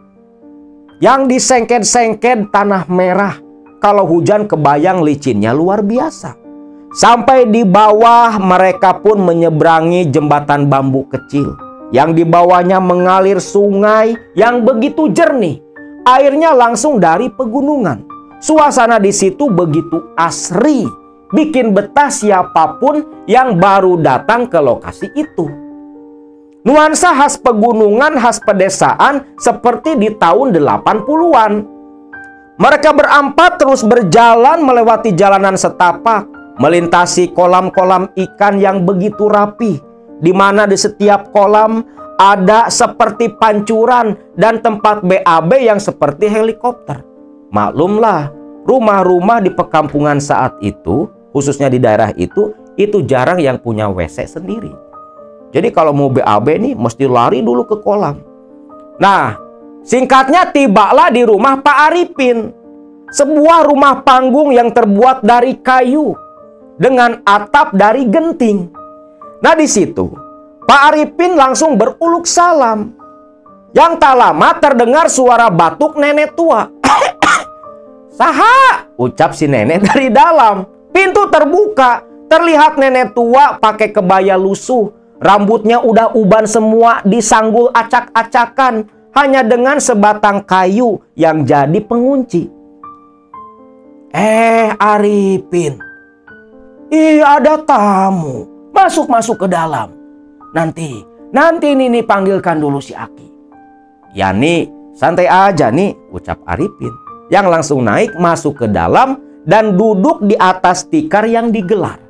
yang disengket-sengket tanah merah. Kalau hujan kebayang licinnya luar biasa. Sampai di bawah mereka pun menyeberangi jembatan bambu kecil yang di bawahnya mengalir sungai yang begitu jernih. Airnya langsung dari pegunungan. Suasana di situ begitu asri, bikin betah siapapun yang baru datang ke lokasi itu. Nuansa khas pegunungan, khas pedesaan seperti di tahun 80-an. Mereka berempat terus berjalan melewati jalanan setapak, melintasi kolam-kolam ikan yang begitu rapi, di mana di setiap kolam ada seperti pancuran dan tempat BAB yang seperti helikopter. Maklumlah, rumah-rumah di pekampungan saat itu, khususnya di daerah itu jarang yang punya WC sendiri. Jadi kalau mau BAB nih mesti lari dulu ke kolam. Nah, singkatnya tibalah di rumah Pak Arifin. Sebuah rumah panggung yang terbuat dari kayu dengan atap dari genting. Nah, di situ Pak Arifin langsung beruluk salam. Yang tak lama terdengar suara batuk nenek tua. "Saha?" ucap si nenek dari dalam. Pintu terbuka. Terlihat nenek tua pakai kebaya lusuh. Rambutnya udah uban semua, disanggul acak-acakan. Hanya dengan sebatang kayu yang jadi pengunci. "Arifin, ada tamu. Masuk ke dalam. Nanti Nini panggilkan dulu si Aki." "Ya nih, santai aja nih," ucap Arifin. Yang langsung naik masuk ke dalam dan duduk di atas tikar yang digelar.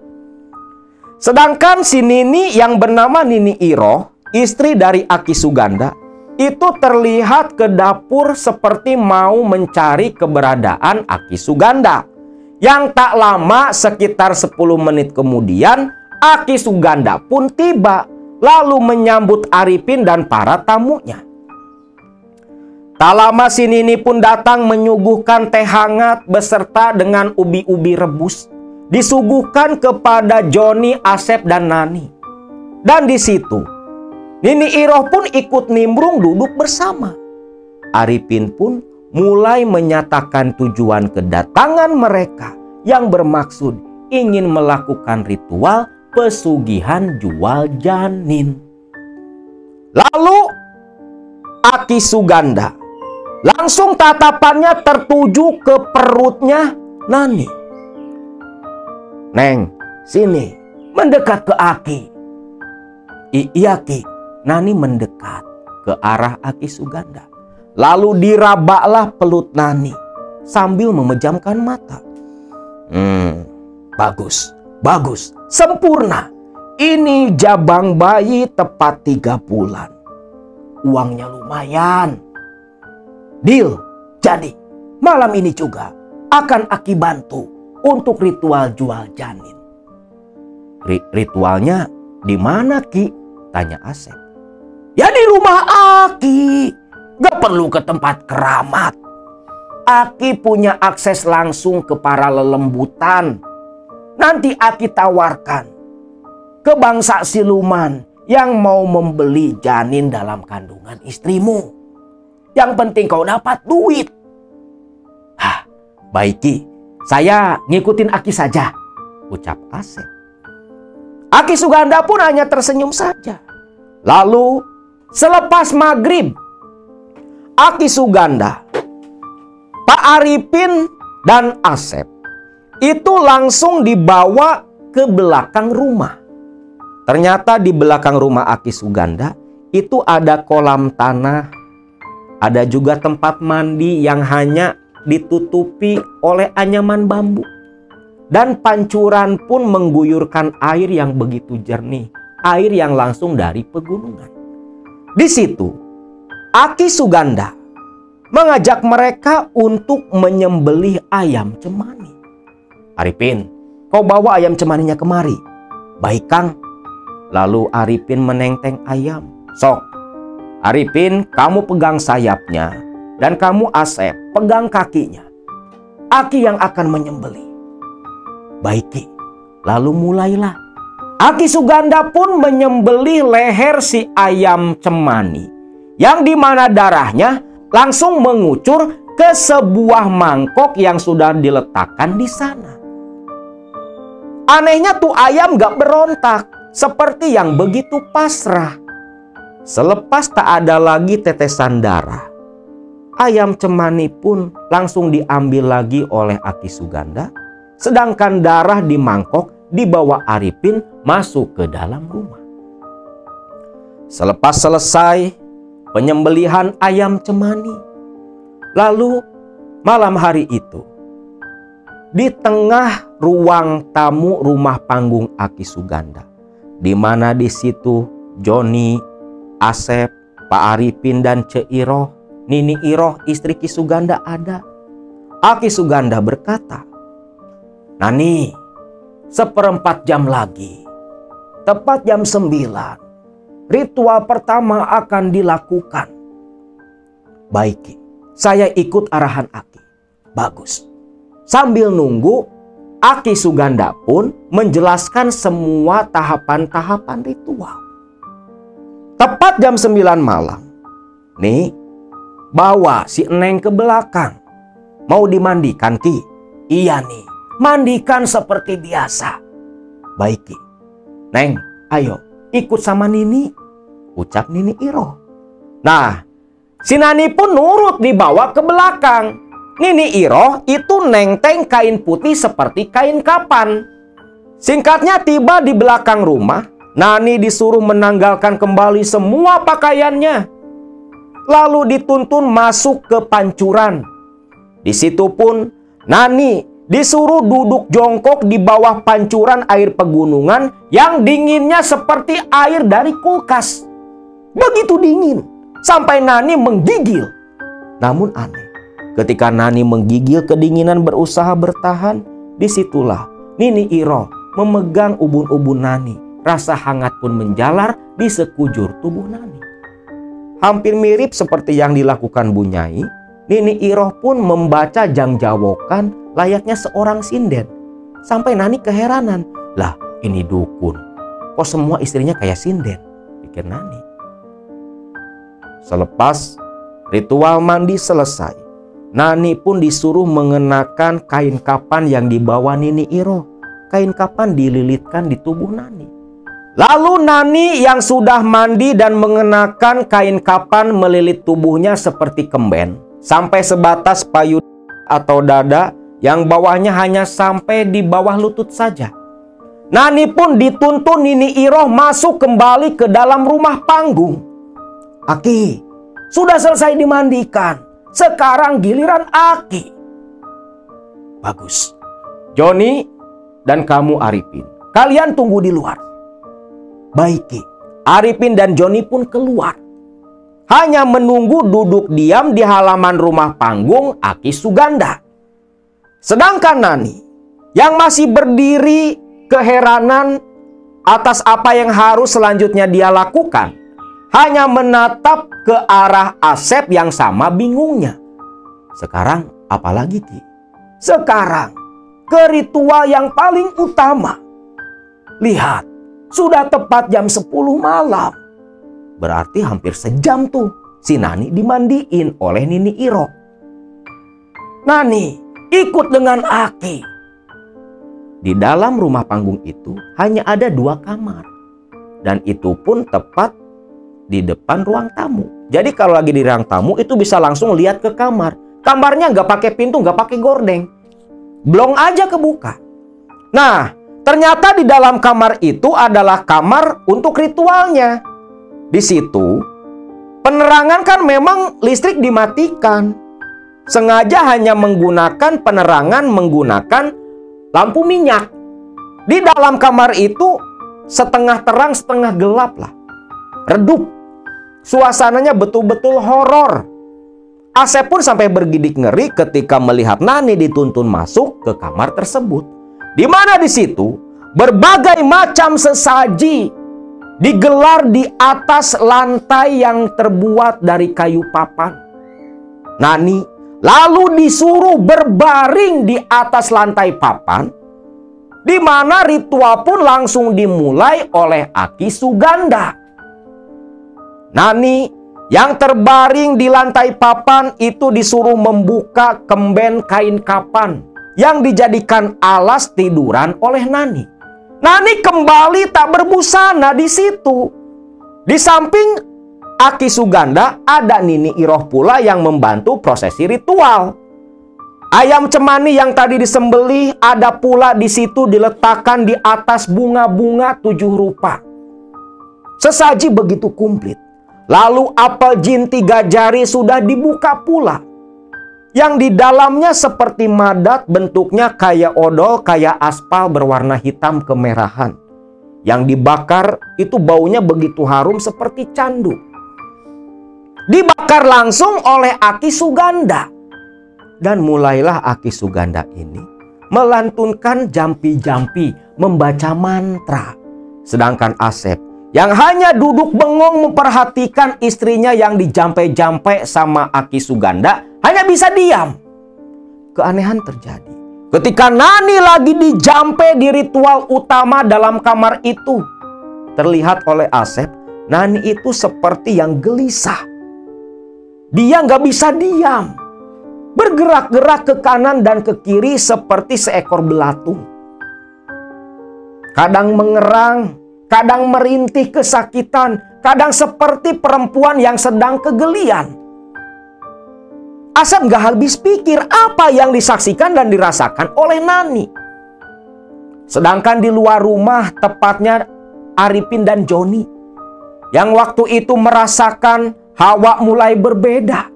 Sedangkan si Nini yang bernama Nini Iroh, istri dari Aki Suganda, itu terlihat ke dapur seperti mau mencari keberadaan Aki Suganda. Yang tak lama, sekitar 10 menit kemudian, Aki Suganda pun tiba, lalu menyambut Arifin dan para tamunya. Tak lama si Nini pun datang menyuguhkan teh hangat beserta dengan ubi-ubi rebus. Disuguhkan kepada Joni, Asep, dan Nani. Dan di situ Nini Iroh pun ikut nimbrung duduk bersama. Arifin pun mulai menyatakan tujuan kedatangan mereka yang bermaksud ingin melakukan ritual pesugihan jual janin. Lalu Aki Suganda langsung tatapannya tertuju ke perutnya Nani. "Neng, sini, mendekat ke Aki." "Iya Ki." Nani mendekat ke arah Aki Suganda. Lalu dirabaklah pelut Nani sambil memejamkan mata. Bagus, bagus, sempurna. Ini jabang bayi tepat 3 bulan. Uangnya lumayan. Deal, jadi malam ini juga akan Aki bantu untuk ritual jual janin. Ritualnya di mana, Ki? Tanya Asep. Ya di rumah Aki. Gak perlu ke tempat keramat. Aki punya akses langsung ke para lelembutan. Nanti Aki tawarkan ke bangsa siluman yang mau membeli janin dalam kandungan istrimu. Yang penting kau dapat duit. Baik Ki, saya ngikutin Aki saja, ucap Asep. Aki Suganda pun hanya tersenyum saja. Lalu selepas maghrib, Aki Suganda, Pak Arifin dan Asep itu langsung dibawa ke belakang rumah. Ternyata di belakang rumah Aki Suganda itu ada kolam tanah, ada juga tempat mandi yang hanya ditutupi oleh anyaman bambu. Dan pancuran pun mengguyurkan air yang begitu jernih, air yang langsung dari pegunungan. Di situ Aki Suganda mengajak mereka untuk menyembelih ayam cemani. Arifin, kau bawa ayam cemaninya kemari. Baik Kang. Lalu Arifin menenteng ayam. Sok, Arifin, kamu pegang sayapnya dan kamu Asep pegang kakinya. Aki yang akan menyembelih. Baik Ki. Lalu mulailah. Aki Suganda pun menyembelih leher si ayam cemani, yang dimana darahnya langsung mengucur ke sebuah mangkok yang sudah diletakkan di sana. Anehnya tuh ayam gak berontak, seperti yang begitu pasrah. Selepas tak ada lagi tetesan darah, ayam cemani pun langsung diambil lagi oleh Aki Suganda. Sedangkan darah di mangkok dibawa Arifin masuk ke dalam rumah. Selepas selesai penyembelihan ayam cemani, lalu malam hari itu di tengah ruang tamu rumah panggung Aki Suganda, di mana di situ Joni, Asep, Pak Arifin dan Ce Iroh, Nini Iroh istri Ki Suganda ada. Aki Suganda berkata, Nani, 1/4 jam lagi, tepat jam 9, ritual pertama akan dilakukan. Baik Ki, saya ikut arahan Aki. Bagus. Sambil nunggu, Aki Suganda pun menjelaskan semua tahapan-tahapan ritual. Tepat jam 9 malam, nih, bawa si Neng ke belakang. Mau dimandikan Ki? Iya nih. Mandikan seperti biasa. Baik Ki. Neng, ayo ikut sama Nini, ucap Nini Iroh. Nah, si Nani pun nurut dibawa ke belakang. Nini Iroh itu nenteng kain putih seperti kain kapan. Singkatnya tiba di belakang rumah, Nani disuruh menanggalkan kembali semua pakaiannya. Lalu dituntun masuk ke pancuran. Di situ pun Nani disuruh duduk jongkok di bawah pancuran air pegunungan yang dinginnya seperti air dari kulkas. Begitu dingin, sampai Nani menggigil. Namun aneh, ketika Nani menggigil kedinginan berusaha bertahan, disitulah Nini Iroh memegang ubun-ubun Nani. Rasa hangat pun menjalar di sekujur tubuh Nani. Hampir mirip seperti yang dilakukan Bu Nyai, Nini Iroh pun membaca jangjawokan layaknya seorang sinden. Sampai Nani keheranan. Lah ini dukun, kok semua istrinya kayak sinden, pikir Nani. Selepas ritual mandi selesai, Nani pun disuruh mengenakan kain kapan yang dibawa Nini Iroh. Kain kapan dililitkan di tubuh Nani. Lalu Nani yang sudah mandi dan mengenakan kain kapan melilit tubuhnya seperti kemben, sampai sebatas payudara atau dada, yang bawahnya hanya sampai di bawah lutut saja. Nani pun dituntun Nini Iroh masuk kembali ke dalam rumah panggung. Aki, sudah selesai dimandikan. Sekarang giliran Aki. Bagus. Joni dan kamu Arifin, kalian tunggu di luar. Baik Ki. Arifin dan Joni pun keluar. Hanya menunggu duduk diam di halaman rumah panggung Aki Suganda. Sedangkan Nani yang masih berdiri keheranan atas apa yang harus selanjutnya dia lakukan, hanya menatap ke arah Asep yang sama bingungnya. Sekarang apalagi Ki? Sekarang ke ritual yang paling utama. Lihat, sudah tepat jam 10 malam. Berarti hampir sejam tuh si Nani dimandiin oleh Nini Iro. Nani, ikut dengan Aki. Di dalam rumah panggung itu hanya ada 2 kamar. Dan itu pun tepat di depan ruang tamu. Jadi kalau lagi di ruang tamu itu bisa langsung lihat ke kamar. Kamarnya nggak pakai pintu, nggak pakai gordeng. Blong aja kebuka. Nah, ternyata di dalam kamar itu adalah kamar untuk ritualnya. Di situ penerangan kan memang listrik dimatikan. Sengaja hanya menggunakan penerangan menggunakan lampu minyak. Di dalam kamar itu setengah terang setengah gelap lah. Redup. Suasananya betul-betul horor. Asep pun sampai bergidik ngeri ketika melihat Nani dituntun masuk ke kamar tersebut. Di mana di situ berbagai macam sesaji digelar di atas lantai yang terbuat dari kayu papan. Nani lalu disuruh berbaring di atas lantai papan, di mana ritual pun langsung dimulai oleh Aki Suganda. Nani yang terbaring di lantai papan itu disuruh membuka kemben kain kapan yang dijadikan alas tiduran oleh Nani. Nani kembali tak berbusana di situ. Di samping Aki Suganda ada Nini Iroh pula yang membantu prosesi ritual. Ayam cemani yang tadi disembelih ada pula di situ diletakkan di atas bunga-bunga 7 rupa. Sesaji begitu komplit. Lalu apel jin 3 jari sudah dibuka pula. Yang di dalamnya seperti madat, bentuknya kayak odol, kayak aspal berwarna hitam kemerahan. Yang dibakar itu baunya begitu harum seperti candu. Dibakar langsung oleh Aki Suganda. Dan mulailah Aki Suganda ini melantunkan jampi-jampi, membaca mantra. Sedangkan Asep yang hanya duduk bengong memperhatikan istrinya yang dijampe-jampe sama Aki Suganda hanya bisa diam. Keanehan terjadi ketika Nani lagi dijampe di ritual utama dalam kamar itu. Terlihat oleh Asep, Nani itu seperti yang gelisah. Dia nggak bisa diam. Bergerak-gerak ke kanan dan ke kiri seperti seekor belatung. Kadang mengerang, kadang merintih kesakitan, kadang seperti perempuan yang sedang kegelian. Asep gak habis pikir apa yang disaksikan dan dirasakan oleh Nani. Sedangkan di luar rumah, tepatnya Arifin dan Joni, yang waktu itu merasakan hawa mulai berbeda.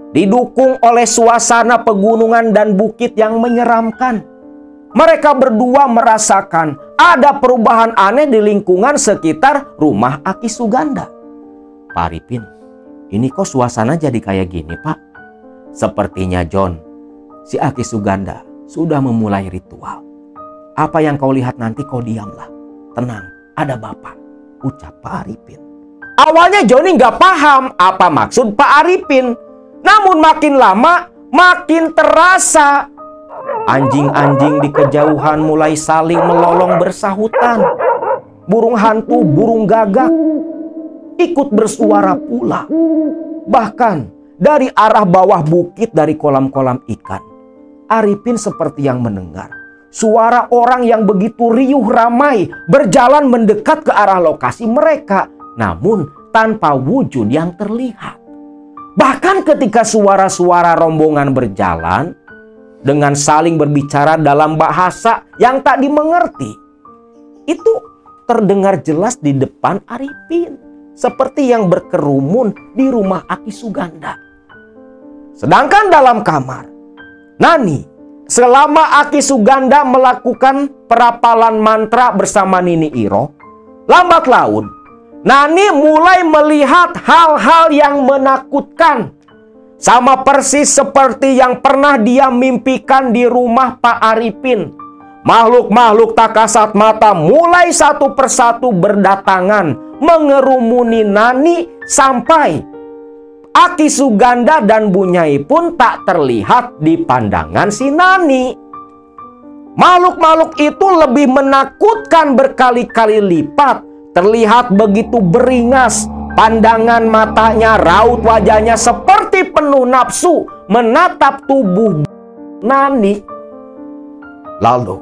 Didukung oleh suasana pegunungan dan bukit yang menyeramkan. Mereka berdua merasakan ada perubahan aneh di lingkungan sekitar rumah Aki Suganda. Pak Arifin, ini kok suasana jadi kayak gini Pak? Sepertinya John, si Aki Suganda sudah memulai ritual. Apa yang kau lihat nanti kau diamlah. Tenang, ada Bapak, ucap Pak Arifin. Awalnya Johnny nggak paham apa maksud Pak Arifin. Namun makin lama makin terasa. Anjing-anjing di kejauhan mulai saling melolong bersahutan. Burung hantu, burung gagak ikut bersuara pula. Bahkan dari arah bawah bukit dari kolam-kolam ikan, Arifin seperti yang mendengar suara orang yang begitu riuh ramai berjalan mendekat ke arah lokasi mereka, namun tanpa wujud yang terlihat. Bahkan ketika suara-suara rombongan berjalan dengan saling berbicara dalam bahasa yang tak dimengerti, itu terdengar jelas di depan Arifin. seperti yang berkerumun di rumah Aki Suganda. Sedangkan dalam kamar, Nani, selama Aki Suganda melakukan perapalan mantra bersama Nini Iroh, lambat laun Nani mulai melihat hal-hal yang menakutkan. Sama persis seperti yang pernah dia mimpikan di rumah Pak Arifin. Makhluk-makhluk tak kasat mata mulai satu persatu berdatangan mengerumuni Nani sampai Aki Suganda dan Bu Nyai pun tak terlihat di pandangan si Nani. Makhluk-makhluk itu lebih menakutkan berkali-kali lipat. Terlihat begitu beringas. Pandangan matanya, raut wajahnya seperti penuh nafsu menatap tubuh Nani. Lalu,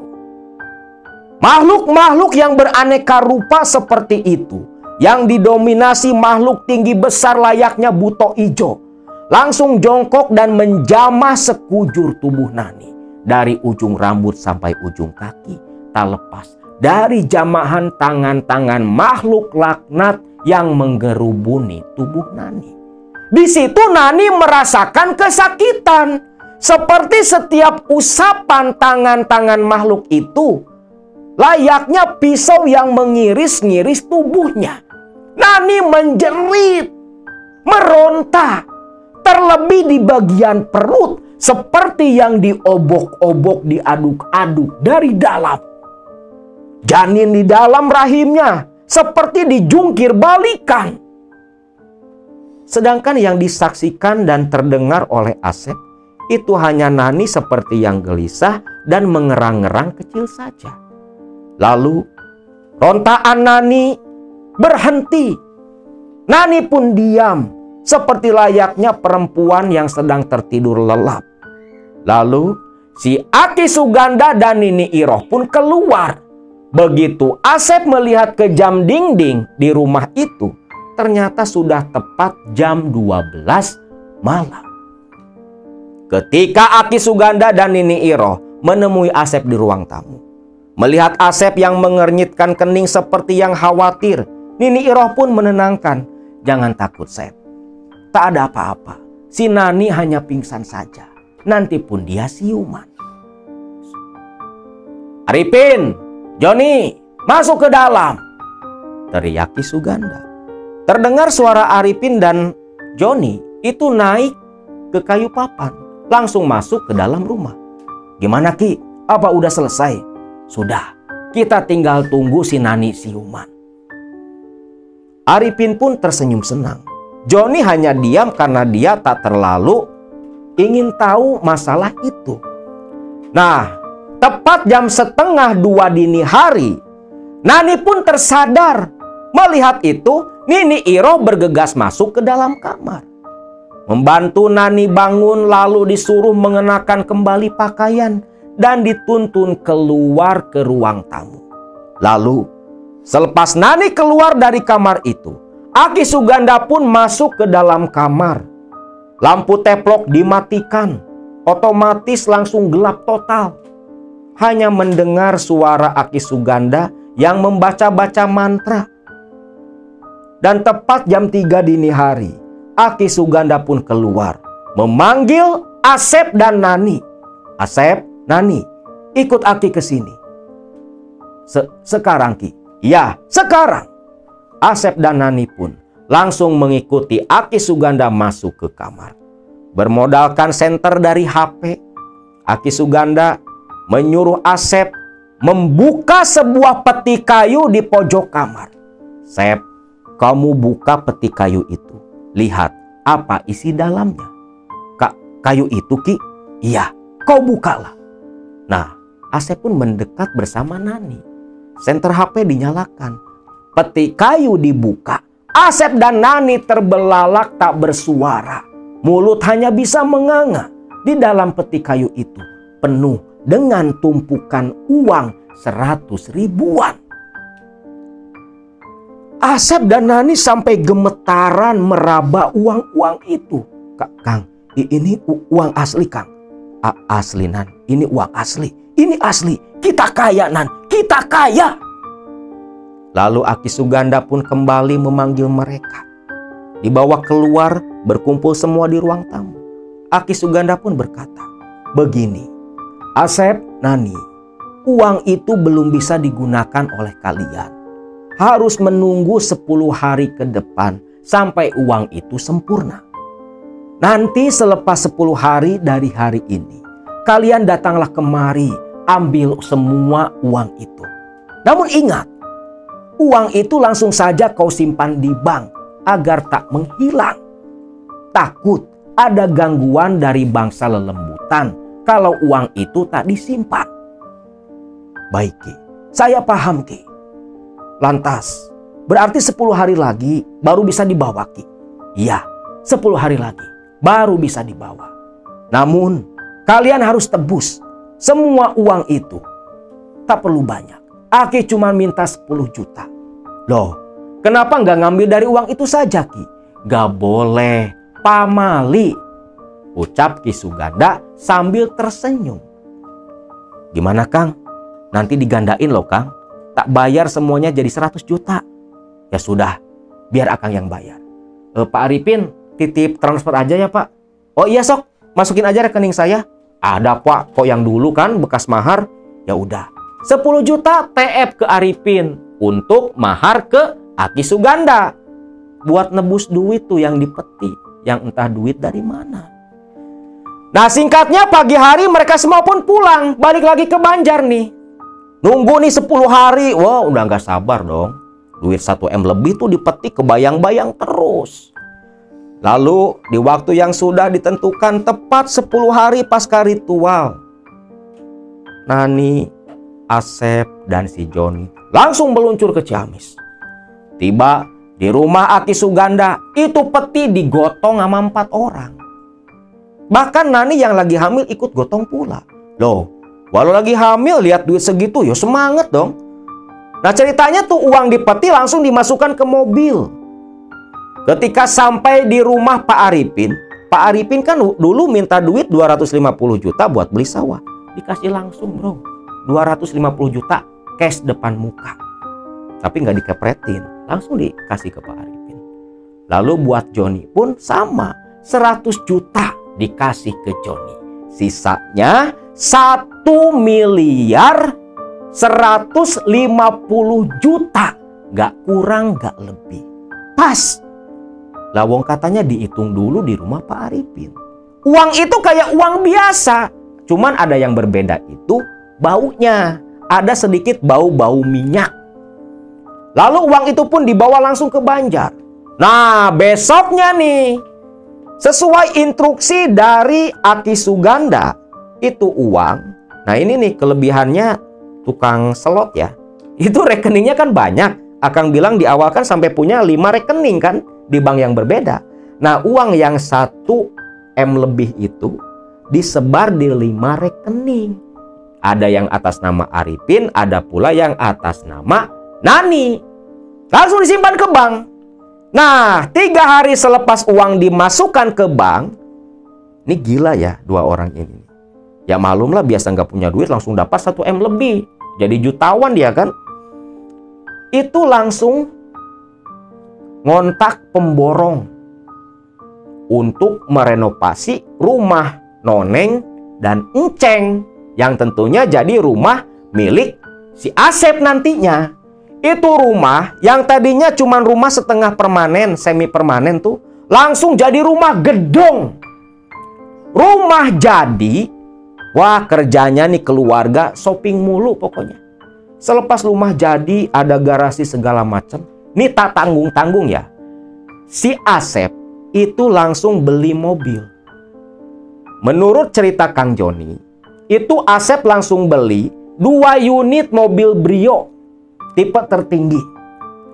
makhluk-makhluk yang beraneka rupa seperti itu, yang didominasi makhluk tinggi besar layaknya buto ijo, langsung jongkok dan menjamah sekujur tubuh Nani. Dari ujung rambut sampai ujung kaki, tak lepas dari jamahan tangan-tangan makhluk laknat yang menggerubuni tubuh Nani. Di situ Nani merasakan kesakitan. Seperti setiap usapan tangan-tangan makhluk itu layaknya pisau yang mengiris-ngiris tubuhnya. Nani menjerit, meronta, terlebih di bagian perut seperti yang diobok-obok, diaduk-aduk dari dalam. Janin di dalam rahimnya seperti dijungkir balikan. Sedangkan yang disaksikan dan terdengar oleh Asep itu hanya Nani seperti yang gelisah dan mengerang-ngerang kecil saja. Lalu rontaan Nani berhenti. Nani pun diam seperti layaknya perempuan yang sedang tertidur lelap. Lalu si Aki Suganda dan Nini Iroh pun keluar. Begitu Asep melihat ke jam dinding di rumah itu, ternyata sudah tepat jam 12 malam. Ketika Aki Suganda dan Nini Iroh menemui Asep di ruang tamu, melihat Asep yang mengernyitkan kening seperti yang khawatir, Nini Iroh pun menenangkan. Jangan takut, Sep. Tak ada apa-apa. Si Nani hanya pingsan saja. Nanti pun dia siuman. Arifin, Joni, masuk ke dalam, teriak Ki Suganda. Terdengar suara Arifin dan Joni itu naik ke kayu papan, langsung masuk ke dalam rumah. Gimana Ki? Apa udah selesai? Sudah, kita tinggal tunggu si Nani siuman. Arifin pun tersenyum senang. Joni hanya diam karena dia tak terlalu ingin tahu masalah itu. Nah, tepat jam 1:30 dini hari, Nani pun tersadar. Melihat itu, Nini Iroh bergegas masuk ke dalam kamar. Membantu Nani bangun lalu disuruh mengenakan kembali pakaian dan dituntun keluar ke ruang tamu. Lalu, selepas Nani keluar dari kamar itu, Aki Suganda pun masuk ke dalam kamar. Lampu teplok dimatikan, otomatis langsung gelap total. Hanya mendengar suara Aki Suganda yang membaca-baca mantra. Dan tepat jam 3 dini hari, Aki Suganda pun keluar, memanggil Asep dan Nani. Asep, Nani, ikut Aki ke sini. Sekarang Ki? Ya, sekarang. Asep dan Nani pun langsung mengikuti Aki Suganda masuk ke kamar. Bermodalkan senter dari HP, Aki Suganda menyuruh Asep membuka sebuah peti kayu di pojok kamar. Sep, kamu buka peti kayu itu. Lihat apa isi dalamnya. Kayu itu Ki? Iya, kau bukalah. Nah, Asep pun mendekat bersama Nani. Senter HP dinyalakan. Peti kayu dibuka. Asep dan Nani terbelalak tak bersuara. Mulut hanya bisa menganga. Di dalam peti kayu itu penuh dengan tumpukan uang 100 ribuan. Asep dan Nani sampai gemetaran meraba uang-uang itu. Kang, ini uang asli Kang. Asli Nan, ini uang asli. Ini asli. Kita kaya Nan, kita kaya. Lalu Aki Suganda pun kembali memanggil mereka. Dibawa keluar, berkumpul semua di ruang tamu. Aki Suganda pun berkata, "Begini, Asep, Nani, uang itu belum bisa digunakan oleh kalian. Harus menunggu 10 hari ke depan sampai uang itu sempurna. Nanti selepas 10 hari dari hari ini, kalian datanglah kemari, ambil semua uang itu. Namun ingat, uang itu langsung saja kau simpan di bank agar tak menghilang. Takut ada gangguan dari bangsa lelembutan kalau uang itu tak disimpan." "Baik, Ki. Saya paham, Ki." "Lantas, berarti 10 hari lagi baru bisa dibawa, Ki?" "Iya, 10 hari lagi baru bisa dibawa. Namun, kalian harus tebus semua uang itu. Tak perlu banyak. Aki cuma minta 10 juta. "Loh, kenapa nggak ngambil dari uang itu saja, Ki?" "Gak boleh, pamali," ucap Ki Suganda sambil tersenyum. "Gimana, Kang? Nanti digandain loh, Kang. Tak bayar semuanya jadi 100 juta. "Ya sudah, biar Akang yang bayar. Pak Arifin, titip transfer aja ya, Pak." "Oh iya, sok. Masukin aja rekening saya." "Ada, Pak. Kok yang dulu kan bekas mahar?" "Ya udah. 10 juta TF ke Arifin untuk mahar ke Aki Suganda. Buat nebus duit tuh yang dipeti, yang entah duit dari mana." Nah, singkatnya pagi hari mereka semua pun pulang, balik lagi ke Banjar nih. Nunggu nih 10 hari. Wah, udah nggak sabar dong. Duit 1 M lebih tuh dipetik kebayang-bayang terus. Lalu di waktu yang sudah ditentukan tepat 10 hari pasca ritual, Nani, Asep, dan si Joni langsung meluncur ke Ciamis. Tiba di rumah Aki Suganda, itu peti digotong sama 4 orang. Bahkan Nani yang lagi hamil ikut gotong pula. Loh, walau lagi hamil lihat duit segitu, ya semangat dong. Nah, ceritanya tuh uang di peti langsung dimasukkan ke mobil. Ketika sampai di rumah Pak Arifin kan dulu minta duit 250 juta buat beli sawah. Dikasih langsung, bro. 250 juta cash depan muka. Tapi nggak dikepretin, langsung dikasih ke Pak Arifin. Lalu buat Joni pun sama, 100 juta dikasih ke Joni. Sisanya 1 miliar 150 juta. Gak kurang, gak lebih. Pas. Lawong katanya dihitung dulu di rumah Pak Arifin. Uang itu kayak uang biasa. Cuman ada yang berbeda itu baunya. Ada sedikit bau-bau minyak. Lalu uang itu pun dibawa langsung ke Banjar. Nah, besoknya nih, sesuai instruksi dari Aki Suganda, itu uang. Nah, ini nih kelebihannya tukang slot ya. Itu rekeningnya kan banyak. Akang bilang di awal kan sampai punya 5 rekening kan di bank yang berbeda. Nah, uang yang 1 M lebih itu disebar di 5 rekening. Ada yang atas nama Arifin, ada pula yang atas nama Nani. Langsung disimpan ke bank. Nah, 3 hari selepas uang dimasukkan ke bank, ini gila ya 2 orang ini. Ya malum lah, biasa nggak punya duit langsung dapat 1 M lebih. Jadi jutawan dia kan. Itu langsung ngontak pemborong untuk merenovasi rumah Noneng dan Enceng, yang tentunya jadi rumah milik si Asep nantinya. Itu rumah yang tadinya cuma rumah setengah permanen, semi permanen tuh langsung jadi rumah gedung. Rumah jadi, wah kerjanya nih keluarga shopping mulu pokoknya. Selepas rumah jadi ada garasi segala macam. Nih tak tanggung-tanggung ya. Si Asep itu langsung beli mobil. Menurut cerita Kang Joni, itu Asep langsung beli 2 unit mobil Brio tipe tertinggi.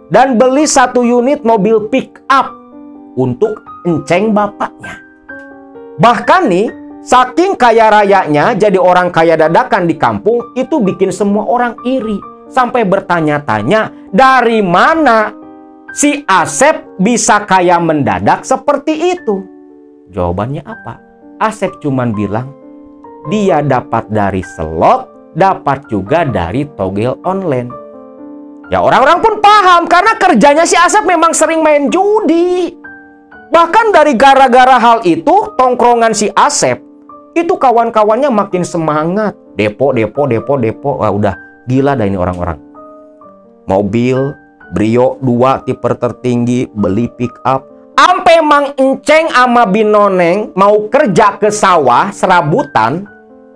Dan beli 1 unit mobil pick up untuk Enceng bapaknya. Bahkan nih, saking kaya rayanya jadi orang kaya dadakan di kampung, itu bikin semua orang iri. Sampai bertanya-tanya, dari mana si Asep bisa kaya mendadak seperti itu? Jawabannya apa? Asep cuman bilang, dia dapat dari slot, dapat juga dari togel online. Ya orang-orang pun paham karena kerjanya si Asep memang sering main judi. Bahkan dari gara-gara hal itu, tongkrongan si Asep itu kawan-kawannya makin semangat. Depo. Wah udah gila dah ini orang-orang. Mobil Brio 2 tipe tertinggi, beli pick up. Ampe Mang Enceng sama Binoneng mau kerja ke sawah serabutan.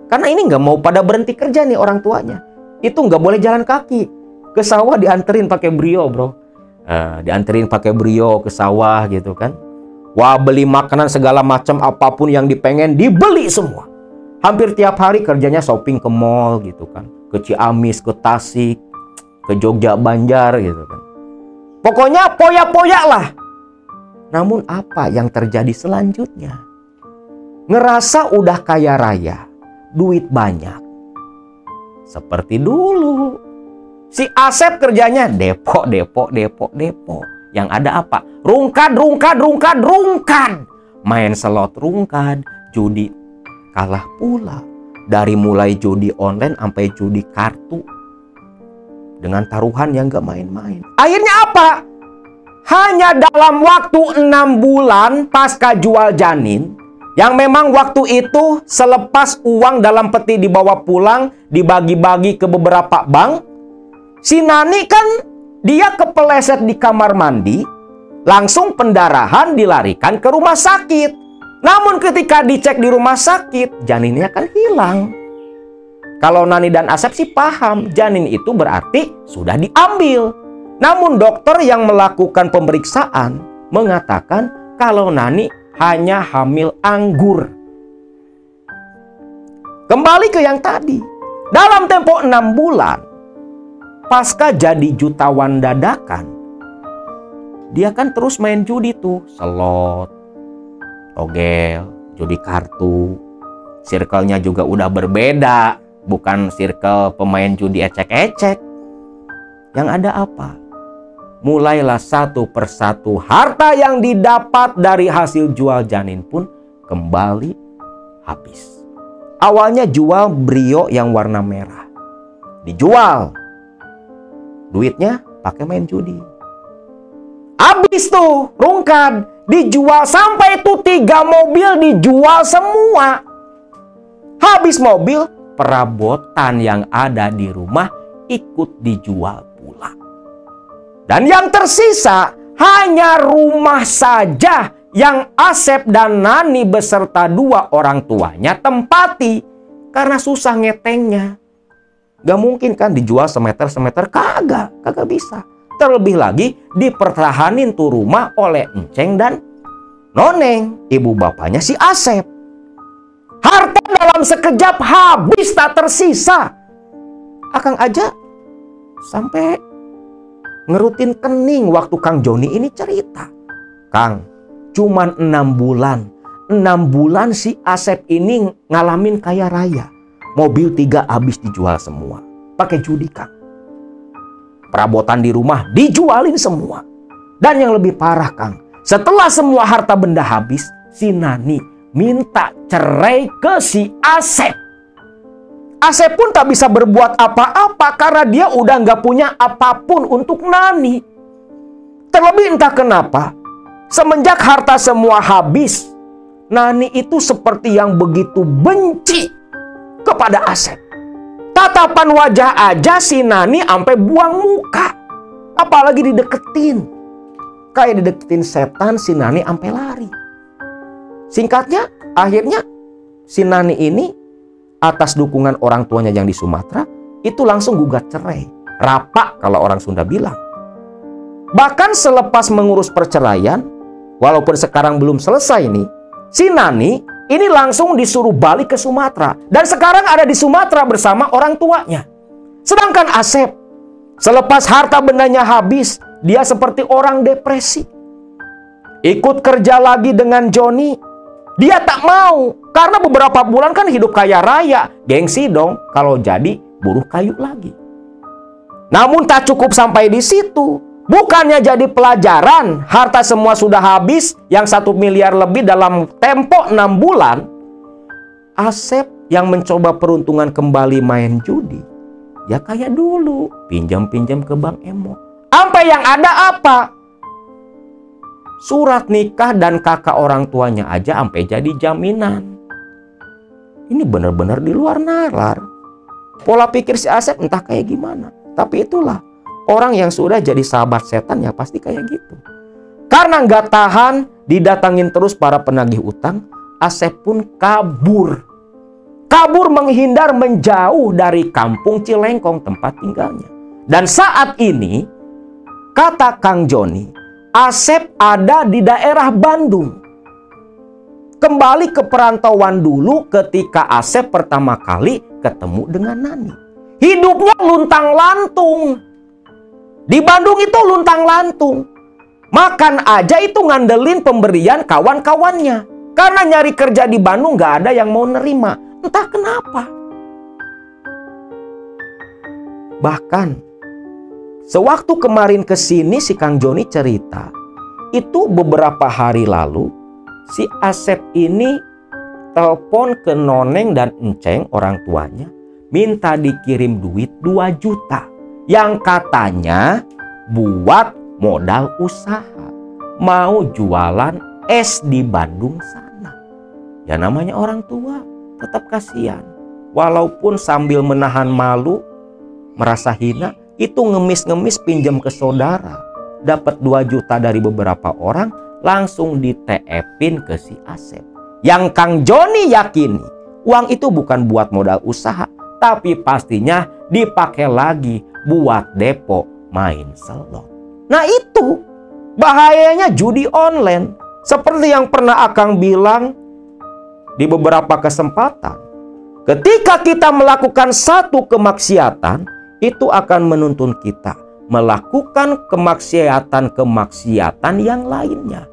Karena ini nggak mau pada berhenti kerja nih orang tuanya. Itu nggak boleh jalan kaki. Ke sawah dianterin pakai Brio, bro. Dianterin pakai Brio ke sawah gitu kan. Wah, beli makanan segala macam, apapun yang dipengen dibeli semua. Hampir tiap hari kerjanya shopping ke mall gitu kan. Ke Ciamis, ke Tasik, ke Jogja, Banjar gitu kan. Pokoknya poya-poya lah. Namun apa yang terjadi selanjutnya? Ngerasa udah kaya raya, duit banyak. Seperti dulu. Si Asep kerjanya depo. Yang ada apa? Rungkad. Main slot rungkad, judi kalah pula. Dari mulai judi online sampai judi kartu. Dengan taruhan yang gak main-main. Akhirnya apa? Hanya dalam waktu 6 bulan pasca jual janin, yang memang waktu itu selepas uang dalam peti dibawa pulang, dibagi-bagi ke beberapa bank, si Nani kan dia kepeleset di kamar mandi, langsung pendarahan dilarikan ke rumah sakit. Namun ketika dicek di rumah sakit, janinnya kan hilang. Kalau Nani dan Asep sih paham, janin itu berarti sudah diambil. Namun dokter yang melakukan pemeriksaan mengatakan kalau Nani hanya hamil anggur. Kembali ke yang tadi, dalam tempo 6 bulan, pasca jadi jutawan dadakan, dia kan terus main judi tuh. Slot, togel, judi kartu. Circle-nya juga udah berbeda. Bukan circle pemain judi ecek-ecek. Yang ada apa? Mulailah satu persatu harta yang didapat dari hasil jual janin pun kembali habis. Awalnya jual Brio yang warna merah. Dijual. Duitnya pakai main judi. Habis tuh rungkad, dijual sampai itu 3 mobil dijual semua. Habis mobil, perabotan yang ada di rumah ikut dijual pula. Dan yang tersisa hanya rumah saja yang Asep dan Nani beserta 2 orang tuanya tempati karena susah ngetengnya. Gak mungkin kan dijual semeter-semeter, kagak bisa. Terlebih lagi dipertahanin tuh rumah oleh Enceng dan Noneng, ibu bapaknya si Asep. Harta dalam sekejap habis tak tersisa. Akang aja sampai ngerutin kening waktu Kang Joni ini cerita. Kang, cuman 6 bulan. 6 bulan si Asep ini ngalamin kaya raya. Mobil 3 habis dijual semua. Pakai judi, Kang. Perabotan di rumah dijualin semua. Dan yang lebih parah, Kang, setelah semua harta benda habis, si Nani minta cerai ke si Asep. Asep pun tak bisa berbuat apa-apa karena dia udah nggak punya apapun untuk Nani. Terlebih entah kenapa, semenjak harta semua habis, Nani itu seperti yang begitu benci kepada Asep. Tatapan wajah aja si Nani sampai buang muka. Apalagi dideketin. Kayak dideketin setan, si Nani sampai lari. Singkatnya, akhirnya si Nani ini atas dukungan orang tuanya yang di Sumatera itu langsung gugat cerai. Rapak kalau orang Sunda bilang. Bahkan selepas mengurus perceraian, walaupun sekarang belum selesai nih, si Nani ini langsung disuruh balik ke Sumatera. Dan sekarang ada di Sumatera bersama orang tuanya. Sedangkan Asep, selepas harta bendanya habis, dia seperti orang depresi. Ikut kerja lagi dengan Joni. Dia tak mau. Karena beberapa bulan kan hidup kaya raya. Gengsi dong kalau jadi buruh kayu lagi. Namun tak cukup sampai di situ. Bukannya jadi pelajaran, harta semua sudah habis, yang 1 miliar lebih dalam tempo 6 bulan. Asep yang mencoba peruntungan kembali main judi, Ya kayak dulu, pinjam-pinjam ke Bang Emo. Sampai yang ada apa? Surat nikah dan kakak orang tuanya aja sampai jadi jaminan. Ini benar-benar di luar nalar. Pola pikir si Asep entah kayak gimana. Tapi itulah, orang yang sudah jadi sahabat setan ya pasti kayak gitu. Karena nggak tahan didatangin terus para penagih utang, Asep pun kabur. Kabur menghindar menjauh dari kampung Cilengkong tempat tinggalnya. Dan saat ini, kata Kang Joni, Asep ada di daerah Bandung. Kembali ke perantauan dulu ketika Asep pertama kali ketemu dengan Nani. Hidupnya luntang-lantung. Di Bandung itu luntang-lantung. Makan aja itu ngandelin pemberian kawan-kawannya. Karena nyari kerja di Bandung gak ada yang mau nerima. Entah kenapa. Bahkan sewaktu kemarin kesini si Kang Joni cerita, itu beberapa hari lalu si Asep ini telepon ke Noneng dan Enceng orang tuanya, minta dikirim duit 2 juta yang katanya buat modal usaha, mau jualan es di Bandung sana. Ya namanya orang tua, tetap kasihan. Walaupun sambil menahan malu, merasa hina, itu ngemis-ngemis pinjam ke saudara. Dapat 2 juta dari beberapa orang, langsung di TF-in ke si Asep. Yang Kang Joni yakini, uang itu bukan buat modal usaha, tapi pastinya dipakai lagi buat depo main slot. Nah itu bahayanya judi online. Seperti yang pernah Akang bilang di beberapa kesempatan, ketika kita melakukan satu kemaksiatan, itu akan menuntun kita melakukan kemaksiatan yang lainnya.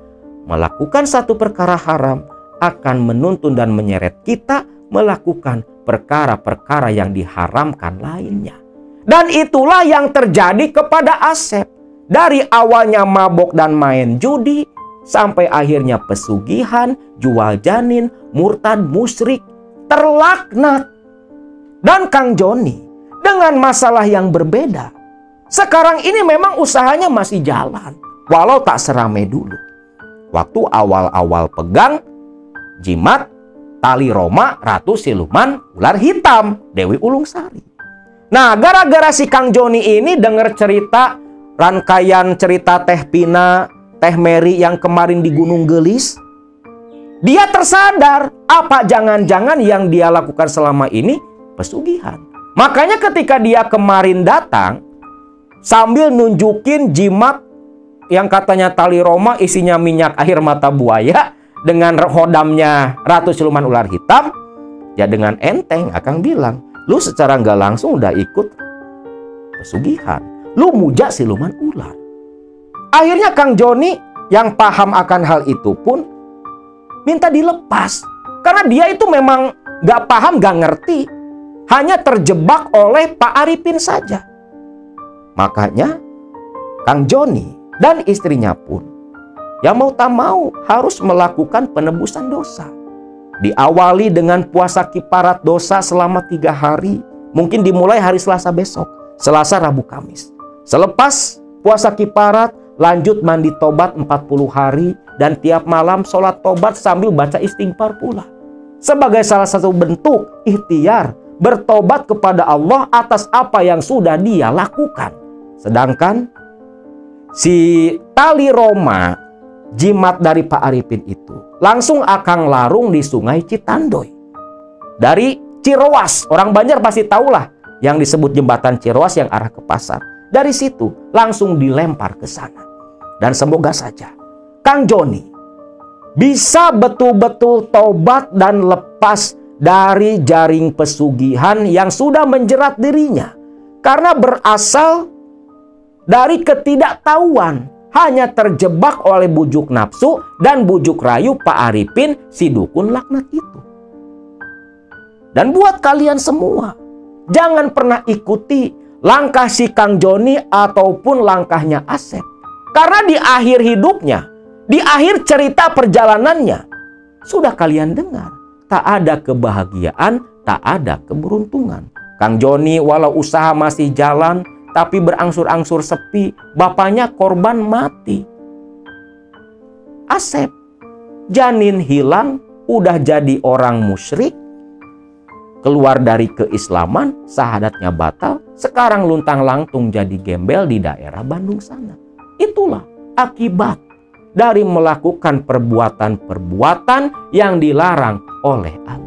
Melakukan satu perkara haram akan menuntun dan menyeret kita melakukan perkara-perkara yang diharamkan lainnya. Dan itulah yang terjadi kepada Asep. Dari awalnya mabok dan main judi, sampai akhirnya pesugihan, jual janin, murtad, musyrik, terlaknat. Dan Kang Joni dengan masalah yang berbeda. Sekarang ini memang usahanya masih jalan, walau tak seramai dulu. Waktu awal-awal pegang, jimat, tali Roma, Ratu Siluman, Ular Hitam, Dewi Ulung Sari. Nah, gara-gara si Kang Joni ini dengar cerita, rangkaian cerita Teh Pina, Teh Mary yang kemarin di Gunung Gelis, dia tersadar apa jangan-jangan yang dia lakukan selama ini pesugihan. Makanya ketika dia kemarin datang sambil nunjukin jimat yang katanya tali Roma isinya minyak air mata buaya dengan hodamnya Ratu Siluman Ular Hitam, ya dengan enteng Akang bilang, lu secara nggak langsung udah ikut pesugihan, lu muja siluman ular. Akhirnya Kang Joni yang paham akan hal itu pun minta dilepas. Karena dia itu memang gak paham, gak ngerti. Hanya terjebak oleh Pak Arifin saja. Makanya Kang Joni dan istrinya pun yang mau tak mau harus melakukan penebusan dosa. Diawali dengan puasa kiparat dosa selama 3 hari. Mungkin dimulai hari Selasa besok, Selasa, Rabu, Kamis. Selepas puasa kiparat, lanjut mandi tobat 40 hari. Dan tiap malam sholat tobat sambil baca istighfar pula. Sebagai salah satu bentuk ikhtiar bertobat kepada Allah atas apa yang sudah dia lakukan. Sedangkan si tali Roma, jimat dari Pak Arifin itu, langsung Akang larung di Sungai Citandoy. Dari Ciroas, orang Banjar pasti tahulah yang disebut jembatan Ciroas yang arah ke pasar. Dari situ langsung dilempar ke sana. Dan semoga saja Kang Joni bisa betul-betul tobat dan lepas dari jaring pesugihan yang sudah menjerat dirinya. Karena berasal dari ketidaktahuan, hanya terjebak oleh bujuk nafsu dan bujuk rayu Pak Arifin si dukun laknat itu. Dan buat kalian semua, jangan pernah ikuti langkah si Kang Joni ataupun langkahnya Asep. Karena di akhir hidupnya, di akhir cerita perjalanannya, sudah kalian dengar, tak ada kebahagiaan, tak ada keberuntungan. Kang Joni walau usaha masih jalan, tapi berangsur-angsur sepi. Bapaknya korban mati. Asep, janin hilang, udah jadi orang musyrik. Keluar dari keislaman, syahadatnya batal. Sekarang luntang-lantung jadi gembel di daerah Bandung sana. Itulah akibat dari melakukan perbuatan-perbuatan yang dilarang oleh Allah.